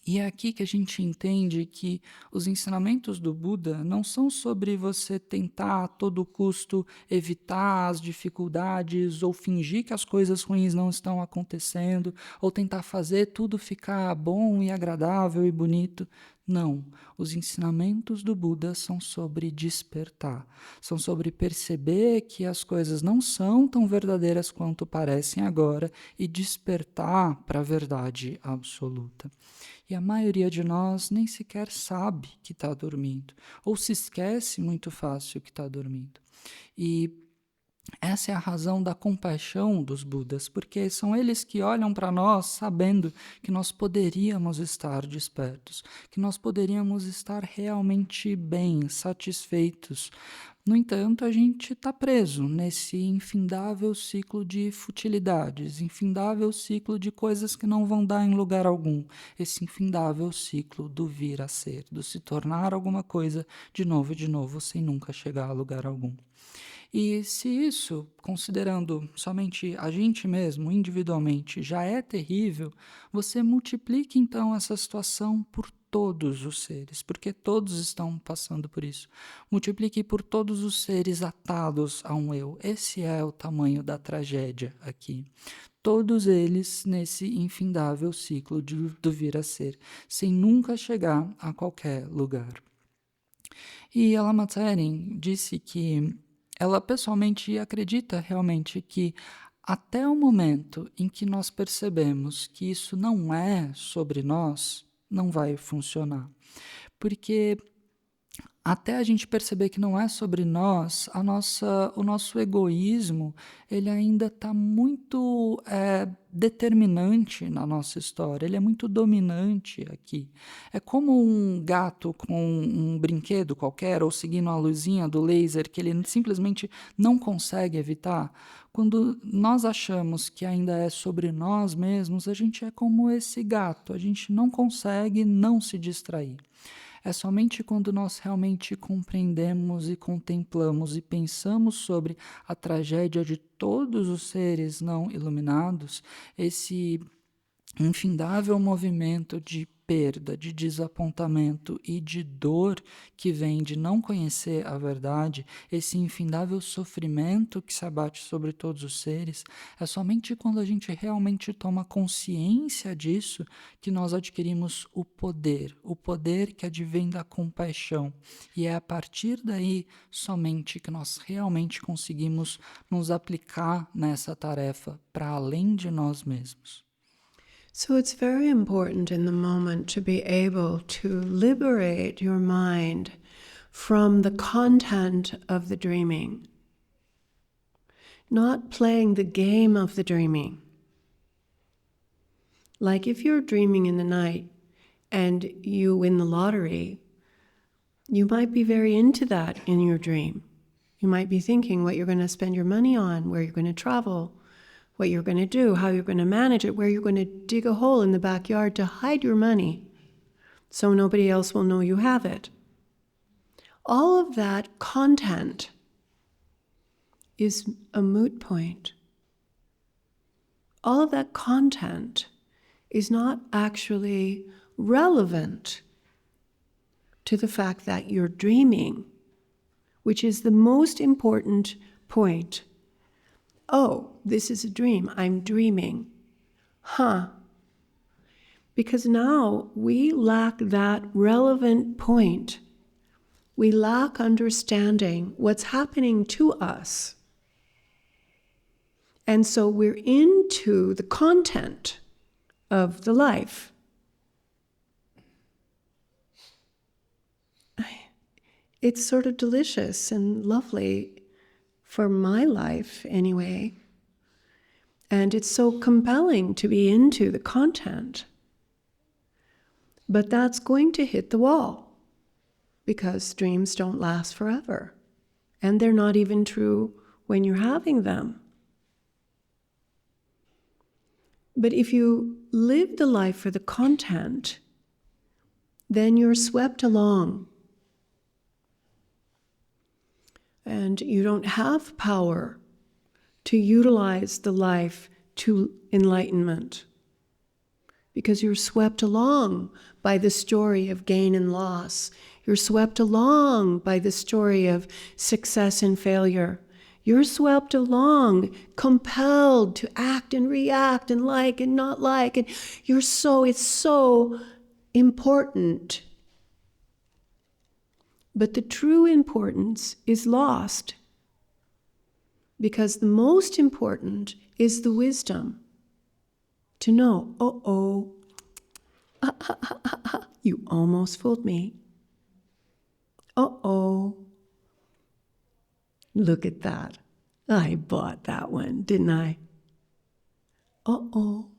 é aqui que a gente entende que os ensinamentos do Buda não são sobre você tentar a todo custo evitar as dificuldades ou fingir que as coisas ruins não estão acontecendo ou tentar fazer tudo ficar bom e agradável e bonito. Não, os ensinamentos do Buda são sobre despertar, são sobre perceber que as coisas não são tão verdadeiras quanto parecem agora e despertar para a verdade absoluta. E a maioria de nós nem sequer sabe que está dormindo, ou se esquece muito fácil que está dormindo. E essa é a razão da compaixão dos Budas, porque são eles que olham para nós sabendo que nós poderíamos estar despertos, que nós poderíamos estar realmente bem, satisfeitos. No entanto, a gente está preso nesse infindável ciclo de futilidades, infindável ciclo de coisas que não vão dar em lugar algum, esse infindável ciclo do vir a ser, do se tornar alguma coisa de novo, sem nunca chegar a lugar algum. E se isso, considerando somente a gente mesmo, individualmente, já é terrível, você multiplique então essa situação por todos os seres, porque todos estão passando por isso. Multiplique por todos os seres atados a um eu. Esse é o tamanho da tragédia aqui. Todos eles nesse infindável ciclo do vir a ser, sem nunca chegar a qualquer lugar. E a Lama Tsering disse que ela pessoalmente acredita realmente que até o momento em que nós percebemos que isso não é sobre nós, não vai funcionar. Porque até a gente perceber que não é sobre nós, o nosso egoísmo ele ainda está muito determinante na nossa história, ele é muito dominante aqui. É como um gato com um brinquedo qualquer, ou seguindo a luzinha do laser, que ele simplesmente não consegue evitar. Quando nós achamos que ainda é sobre nós mesmos, a gente é como esse gato, a gente não consegue não se distrair. É somente quando nós realmente compreendemos e contemplamos e pensamos sobre a tragédia de todos os seres não iluminados, esse infindável movimento de perda, de desapontamento e de dor que vem de não conhecer a verdade, esse infindável sofrimento que se abate sobre todos os seres, é somente quando a gente realmente toma consciência disso que nós adquirimos o poder que advém da compaixão. E é a partir daí somente que nós realmente conseguimos nos aplicar nessa tarefa para além de nós mesmos. So it's very important in the moment to be able to liberate your mind from the content of the dreaming, not playing the game of the dreaming. Like if you're dreaming in the night and you win the lottery, you might be very into that in your dream. You might be thinking what you're going to spend your money on, where you're going to travel, what you're going to do, how you're going to manage it, where you're going to dig a hole in the backyard to hide your money so nobody else will know you have it. All of that content is a moot point. All of that content is not actually relevant to the fact that you're dreaming, which is the most important point. Oh, this is a dream. I'm dreaming. Because now we lack that relevant point. We lack understanding what's happening to us. And so we're into the content of the life. It's sort of delicious and lovely for my life anyway. And it's so compelling to be into the content. But that's going to hit the wall because dreams don't last forever. And they're not even true when you're having them. But if you live the life for the content, then you're swept along. And you don't have power to utilize the life to enlightenment because you're swept along by the story of gain and loss. You're swept along by the story of success and failure. You're swept along, compelled to act and react and like and not like. And it's so important. But the true importance is lost because the most important is the wisdom to know, you almost fooled me. Look at that. I bought that one, didn't I? Look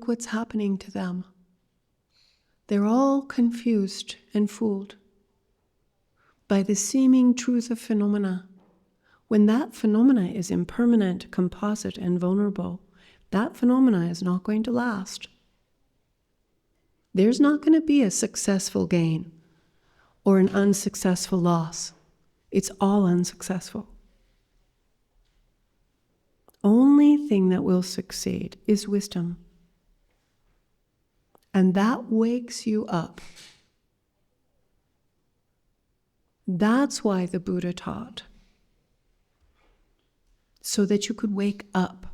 what's happening to them. They're all confused and fooled by the seeming truth of phenomena. When that phenomena is impermanent, composite, and vulnerable, that phenomena is not going to last. There's not going to be a successful gain or an unsuccessful loss. It's all unsuccessful. Only thing that will succeed is wisdom. And that wakes you up. That's why the Buddha taught. So that you could wake up.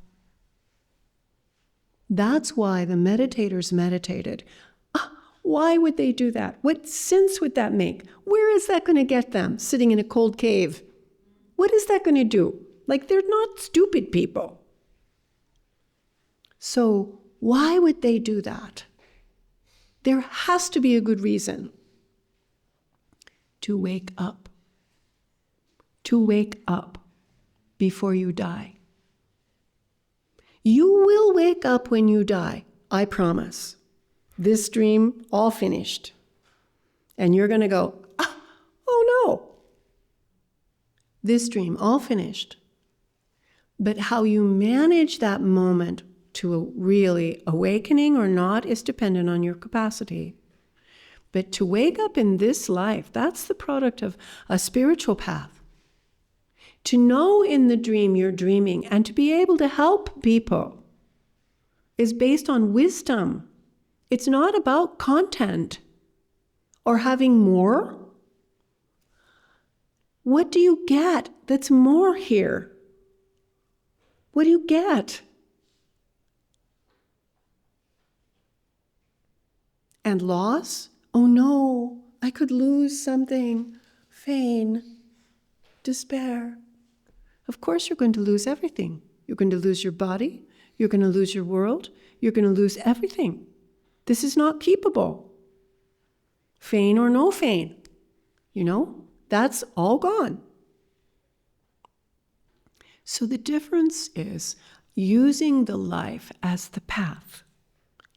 That's why the meditators meditated. Why would they do that? What sense would that make? Where is that going to get them, sitting in a cold cave? What is that going to do? Like, they're not stupid people. So why would they do that? There has to be a good reason to wake up. To wake up before you die. You will wake up when you die, I promise. This dream, all finished. And you're going to go, oh no. This dream, all finished. But how you manage that moment to a really awakening or not is dependent on your capacity. But to wake up in this life, that's the product of a spiritual path. To know in the dream you're dreaming and to be able to help people is based on wisdom. It's not about content or having more. What do you get that's more here? What do you get? And loss? Oh no, I could lose something. Pain, despair. Of course you're going to lose everything. You're going to lose your body. You're going to lose your world. You're going to lose everything. This is not keepable. Fein or no fein, that's all gone. So the difference is using the life as the path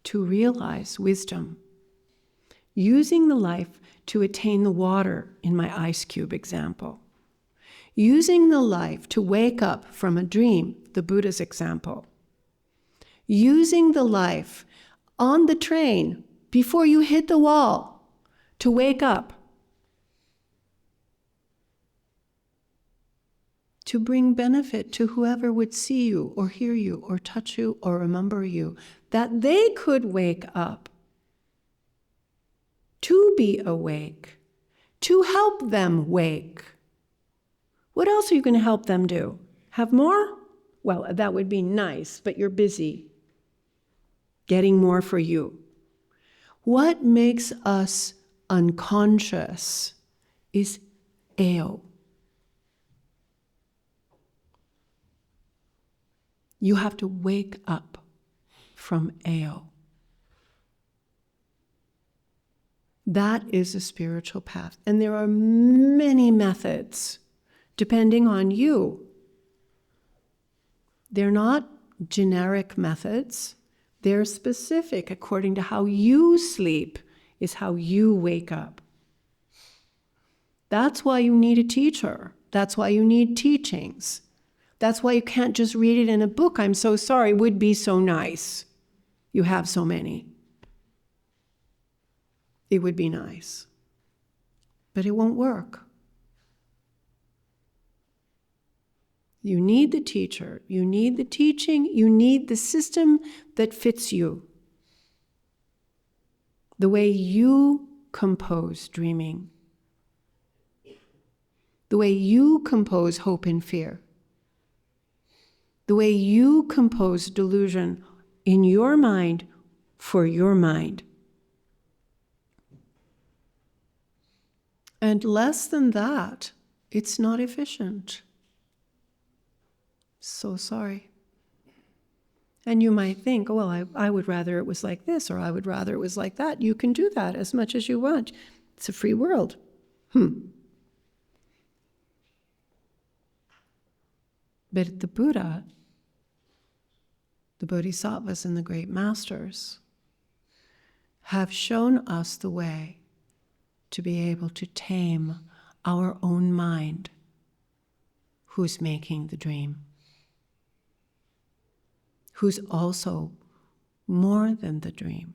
to realize wisdom. Using the life to attain the water in my ice cube example. Using the life to wake up from a dream, the Buddha's example. Using the life on the train before you hit the wall to wake up. To bring benefit to whoever would see you or hear you or touch you or remember you, that they could wake up. To be awake, to help them wake. What else are you going to help them do? Have more? Well, that would be nice, but you're busy getting more for you. What makes us unconscious is ego. You have to wake up from ego. That is a spiritual path. And there are many methods depending on you. They're not generic methods. They're specific according to how you sleep is how you wake up. That's why you need a teacher. That's why you need teachings. That's why you can't just read it in a book. I'm so sorry. It would be so nice. You have so many. It would be nice. But it won't work. You need the teacher. You need the teaching. You need the system that fits you. The way you compose dreaming. The way you compose hope and fear. The way you compose delusion in your mind for your mind. And less than that, it's not efficient. So sorry. And you might think, oh, well, I would rather it was like this, or I would rather it was like that. You can do that as much as you want. It's a free world. But the Buddha, the Bodhisattvas and the great masters have shown us the way to be able to tame our own mind, who's making the dream, who's also more than the dream,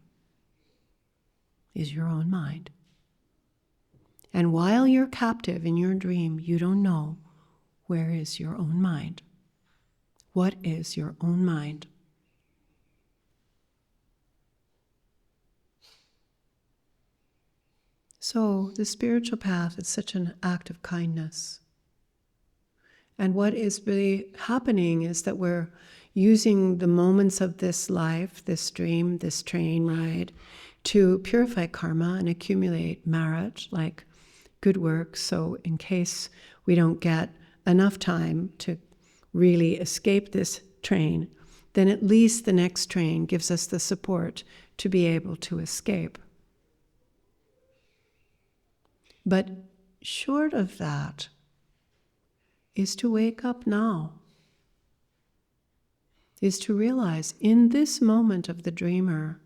is your own mind. And while you're captive in your dream, you don't know where is your own mind. What is your own mind? So the spiritual path is such an act of kindness. And what is really happening is that we're using the moments of this life, this dream, this train ride, to purify karma and accumulate merit, like good works. So in case we don't get enough time to really escape this train, then at least the next train gives us the support to be able to escape. But short of that is to wake up now, is to realize in this moment of the dreamer,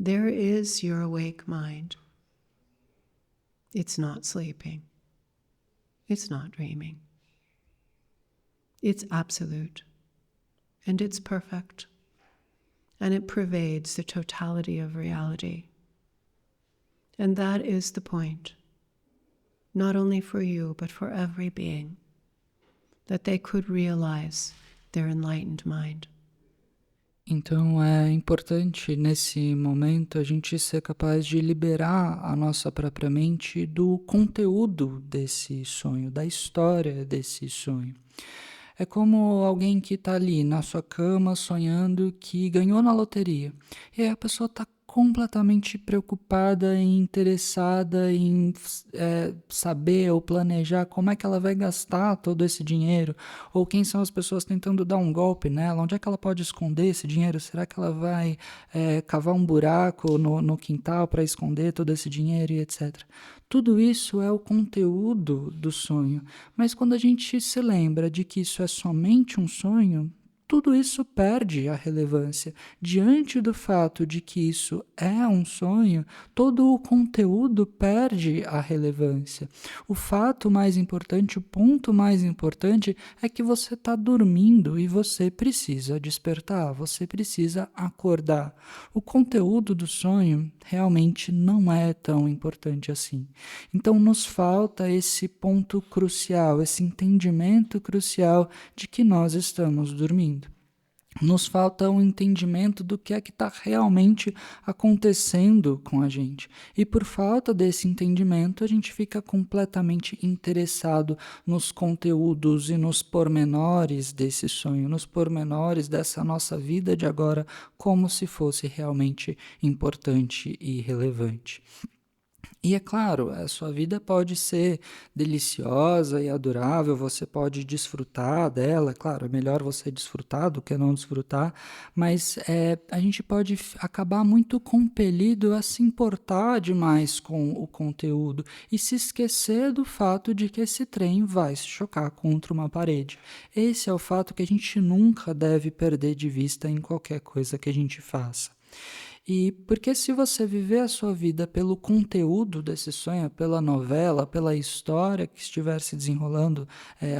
there is your awake mind. It's not sleeping. It's not dreaming. It's absolute, and it's perfect, and it pervades the totality of reality. And that is the point, not only for you, but for every being, that they could realize their enlightened mind. Então é importante nesse momento a gente ser capaz de liberar a nossa própria mente do conteúdo desse sonho, da história desse sonho. É como alguém que está ali na sua cama sonhando que ganhou na loteria. E aí a pessoa está completamente preocupada e interessada em saber ou planejar como é que ela vai gastar todo esse dinheiro, ou quem são as pessoas tentando dar um golpe nela, onde é que ela pode esconder esse dinheiro, será que ela vai cavar um buraco no quintal para esconder todo esse dinheiro e etc. Tudo isso é o conteúdo do sonho, mas quando a gente se lembra de que isso é somente um sonho, tudo isso perde a relevância. Diante do fato de que isso é um sonho, todo o conteúdo perde a relevância. O fato mais importante, o ponto mais importante é que você está dormindo e você precisa despertar, você precisa acordar. O conteúdo do sonho realmente não é tão importante assim. Então nos falta esse ponto crucial, esse entendimento crucial de que nós estamos dormindo. Nos falta um entendimento do que é que está realmente acontecendo com a gente. E por falta desse entendimento, a gente fica completamente interessado nos conteúdos e nos pormenores desse sonho, nos pormenores dessa nossa vida de agora, como se fosse realmente importante e relevante. E é claro, a sua vida pode ser deliciosa e adorável, você pode desfrutar dela, claro, é melhor você desfrutar do que não desfrutar, mas a gente pode acabar muito compelido a se importar demais com o conteúdo e se esquecer do fato de que esse trem vai se chocar contra uma parede. Esse é o fato que a gente nunca deve perder de vista em qualquer coisa que a gente faça. E porque se você viver a sua vida pelo conteúdo desse sonho, pela novela, pela história que estiver se desenrolando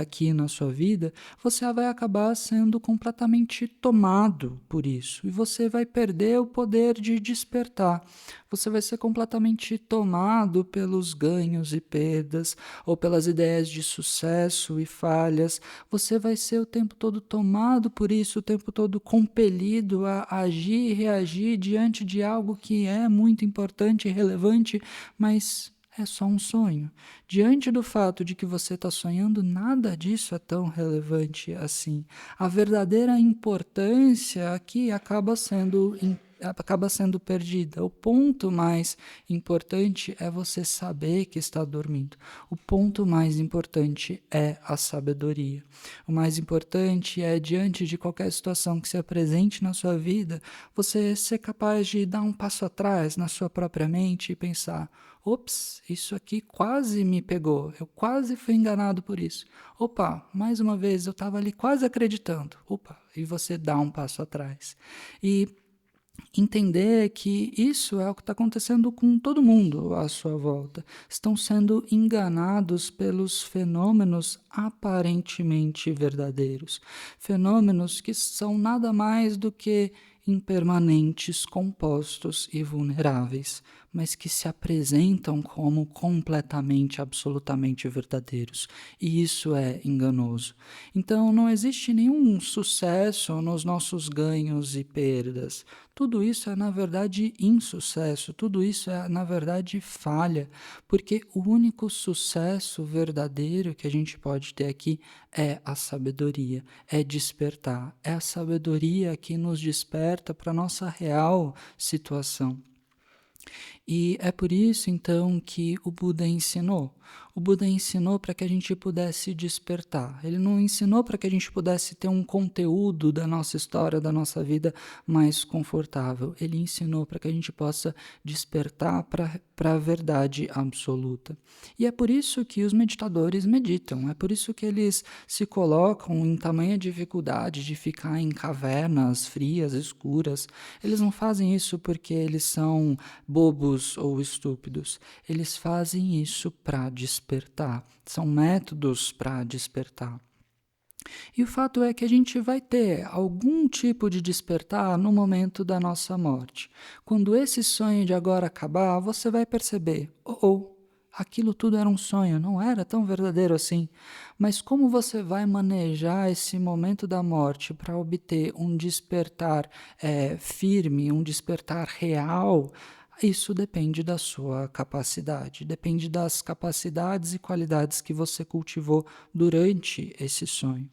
aqui na sua vida, você vai acabar sendo completamente tomado por isso. E você vai perder o poder de despertar. Você vai ser completamente tomado pelos ganhos e perdas, ou pelas ideias de sucesso e falhas. Você vai ser o tempo todo tomado por isso, o tempo todo compelido a agir e reagir diante de algo que é muito importante e relevante, mas é só um sonho. Diante do fato de que você está sonhando, nada disso é tão relevante assim. A verdadeira importância aqui acaba sendo perdida. O ponto mais importante é você saber que está dormindo. O ponto mais importante é a sabedoria. O mais importante é, diante de qualquer situação que se apresente na sua vida, você ser capaz de dar um passo atrás na sua própria mente e pensar: ops, isso aqui quase me pegou, eu quase fui enganado por isso. Opa, mais uma vez, eu estava ali quase acreditando. Opa, e você dá um passo atrás. E entender que isso é o que está acontecendo com todo mundo à sua volta. Estão sendo enganados pelos fenômenos aparentemente verdadeiros. Fenômenos que são nada mais do que impermanentes, compostos e vulneráveis, mas que se apresentam como completamente, absolutamente verdadeiros. E isso é enganoso. Então não existe nenhum sucesso nos nossos ganhos e perdas. Tudo isso é, na verdade, insucesso, tudo isso é, na verdade, falha, porque o único sucesso verdadeiro que a gente pode ter aqui é a sabedoria, é despertar, é a sabedoria que nos desperta para a nossa real situação. E é por isso, então, que o Buda ensinou. O Buda ensinou para que a gente pudesse despertar. Ele não ensinou para que a gente pudesse ter um conteúdo da nossa história, da nossa vida mais confortável. Ele ensinou para que a gente possa despertar para a verdade absoluta. E é por isso que os meditadores meditam. É por isso que eles se colocam em tamanha dificuldade de ficar em cavernas frias, escuras. Eles não fazem isso porque eles são bobos ou estúpidos. Eles fazem isso para despertar. São métodos para despertar. E o fato é que a gente vai ter algum tipo de despertar no momento da nossa morte. Quando esse sonho de agora acabar, você vai perceber, aquilo tudo era um sonho, não era tão verdadeiro assim. Mas como você vai manejar esse momento da morte para obter um despertar firme, um despertar real? Isso depende da sua capacidade, depende das capacidades e qualidades que você cultivou durante esse sonho.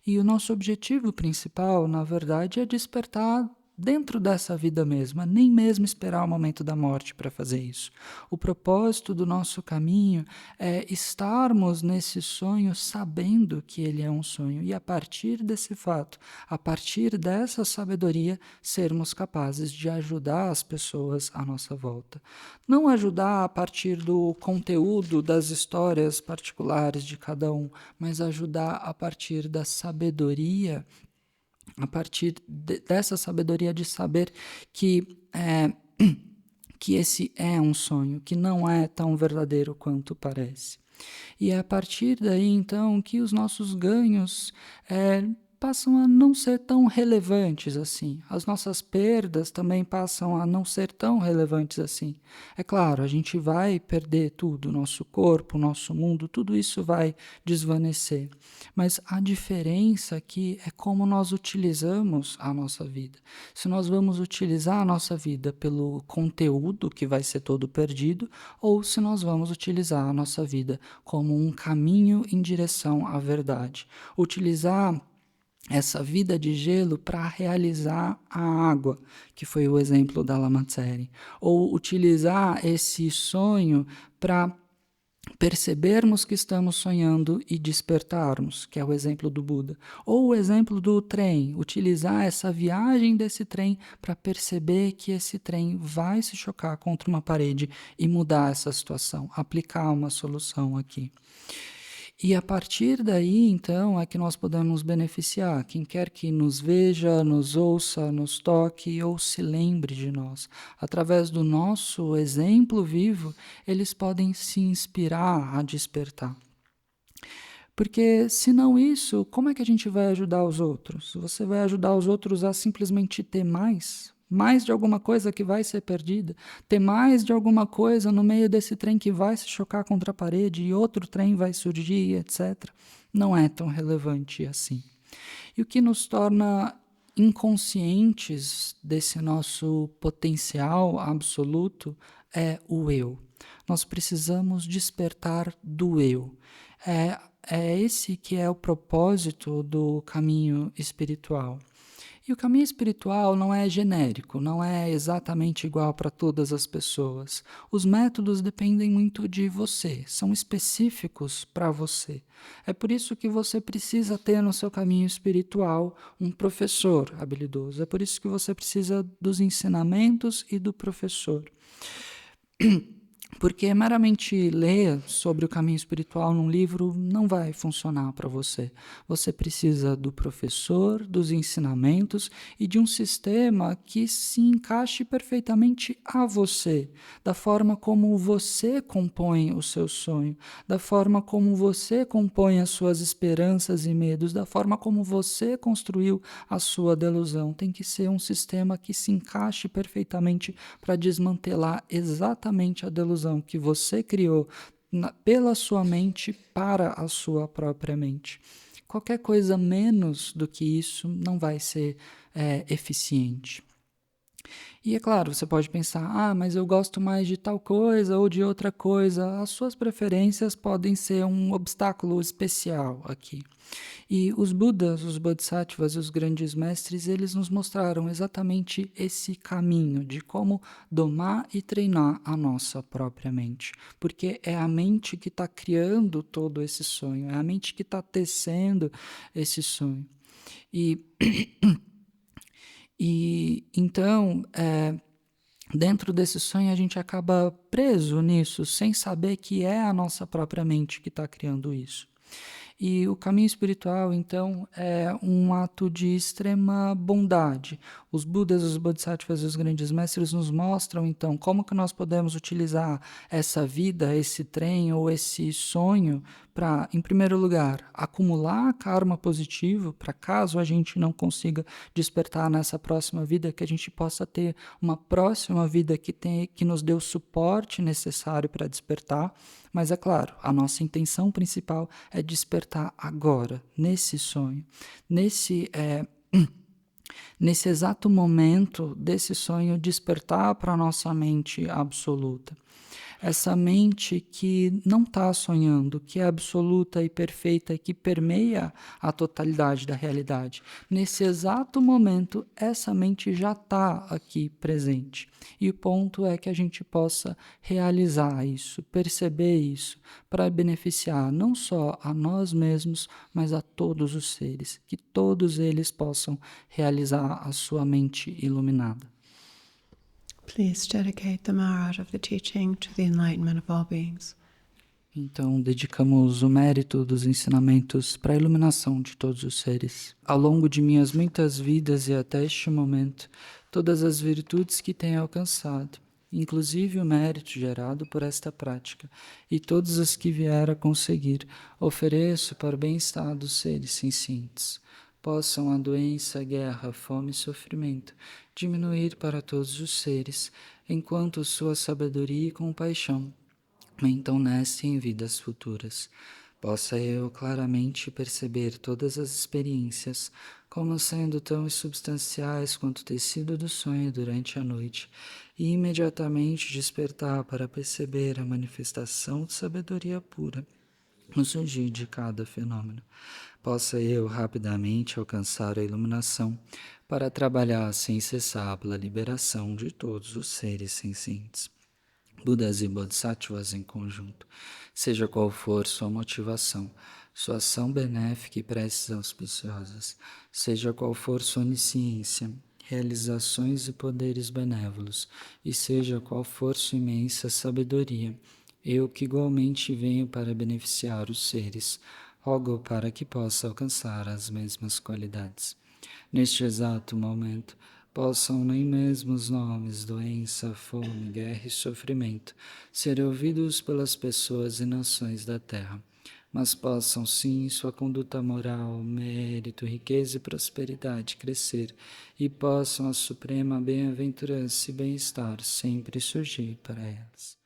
E o nosso objetivo principal, na verdade, é despertar dentro dessa vida mesma, nem mesmo esperar o momento da morte para fazer isso. O propósito do nosso caminho é estarmos nesse sonho sabendo que ele é um sonho e a partir desse fato, a partir dessa sabedoria, sermos capazes de ajudar as pessoas à nossa volta. Não ajudar a partir do conteúdo das histórias particulares de cada um, mas ajudar a partir da sabedoria, a partir dessa sabedoria de saber que esse é um sonho, que não é tão verdadeiro quanto parece. E é a partir daí, então, que os nossos ganhos passam a não ser tão relevantes assim. As nossas perdas também passam a não ser tão relevantes assim. É claro, a gente vai perder tudo, nosso corpo, nosso mundo, tudo isso vai desvanecer. Mas a diferença aqui é como nós utilizamos a nossa vida. Se nós vamos utilizar a nossa vida pelo conteúdo que vai ser todo perdido, ou se nós vamos utilizar a nossa vida como um caminho em direção à verdade. Utilizar essa vida de gelo para realizar a água, que foi o exemplo da Lama Tsering, ou utilizar esse sonho para percebermos que estamos sonhando e despertarmos, que é o exemplo do Buda, ou o exemplo do trem, utilizar essa viagem desse trem para perceber que esse trem vai se chocar contra uma parede e mudar essa situação, aplicar uma solução aqui. E a partir daí, então, é que nós podemos beneficiar quem quer que nos veja, nos ouça, nos toque ou se lembre de nós. Através do nosso exemplo vivo, eles podem se inspirar a despertar. Porque, se não isso, como é que a gente vai ajudar os outros? Você vai ajudar os outros a simplesmente ter mais? Mais de alguma coisa que vai ser perdida, ter mais de alguma coisa no meio desse trem que vai se chocar contra a parede e outro trem vai surgir, etc. Não é tão relevante assim. E o que nos torna inconscientes desse nosso potencial absoluto é o eu. Nós precisamos despertar do eu. É esse que é o propósito do caminho espiritual. E o caminho espiritual não é genérico, não é exatamente igual para todas as pessoas. Os métodos dependem muito de você, são específicos para você. É por isso que você precisa ter no seu caminho espiritual um professor habilidoso. É por isso que você precisa dos ensinamentos e do professor. Porque meramente ler sobre o caminho espiritual num livro não vai funcionar para você. Você precisa do professor, dos ensinamentos e de um sistema que se encaixe perfeitamente a você, da forma como você compõe o seu sonho, da forma como você compõe as suas esperanças e medos, da forma como você construiu a sua delusão. Tem que ser um sistema que se encaixe perfeitamente para desmantelar exatamente a delusão que você criou pela sua mente para a sua própria mente. Qualquer coisa menos do que isso não vai ser eficiente. E é claro, você pode pensar, mas eu gosto mais de tal coisa ou de outra coisa. As suas preferências podem ser um obstáculo especial aqui. E os Budas, os Bodhisattvas e os grandes mestres, eles nos mostraram exatamente esse caminho de como domar e treinar a nossa própria mente. Porque é a mente que está criando todo esse sonho, é a mente que está tecendo esse sonho. E então, dentro desse sonho, a gente acaba preso nisso, sem saber que é a nossa própria mente que está criando isso. E o caminho espiritual, então, é um ato de extrema bondade. Os Budas, os Bodhisattvas e os grandes mestres nos mostram, então, como que nós podemos utilizar essa vida, esse trem ou esse sonho para, em primeiro lugar, acumular karma positivo, para caso a gente não consiga despertar nessa próxima vida, que a gente possa ter uma próxima vida que nos dê o suporte necessário para despertar. Mas é claro, a nossa intenção principal é despertar agora, nesse sonho, nesse exato momento desse sonho, despertar para a nossa mente absoluta. Essa mente que não está sonhando, que é absoluta e perfeita e que permeia a totalidade da realidade. Nesse exato momento, essa mente já está aqui presente. E o ponto é que a gente possa realizar isso, perceber isso, para beneficiar não só a nós mesmos, mas a todos os seres, que todos eles possam realizar a sua mente iluminada. Please dedicate the merit of the teaching to the enlightenment of all beings. Então, dedicamos o mérito dos ensinamentos para a iluminação de todos os seres. Ao longo de minhas muitas vidas e até este momento, todas as virtudes que tenho alcançado, inclusive o mérito gerado por esta prática, e todas as que vier a conseguir, ofereço para o bem-estar dos seres sencientes. Possam a doença, a guerra, a fome e sofrimento diminuir para todos os seres, enquanto sua sabedoria e compaixão aumentam nesta e em vidas futuras. Possa eu claramente perceber todas as experiências como sendo tão insubstanciais quanto o tecido do sonho durante a noite, e imediatamente despertar para perceber a manifestação de sabedoria pura no surgir de cada fenômeno. Possa eu rapidamente alcançar a iluminação para trabalhar sem cessar pela liberação de todos os seres sencientes. Budas e Bodhisattvas em conjunto, seja qual for sua motivação, sua ação benéfica e preces auspiciosas, seja qual for sua onisciência, realizações e poderes benévolos, e seja qual for sua imensa sabedoria, eu que igualmente venho para beneficiar os seres, rogo para que possa alcançar as mesmas qualidades. Neste exato momento, possam nem mesmo os nomes doença, fome, guerra e sofrimento ser ouvidos pelas pessoas e nações da terra, mas possam sim sua conduta moral, mérito, riqueza e prosperidade crescer, e possam a suprema bem-aventurança e bem-estar sempre surgir para elas.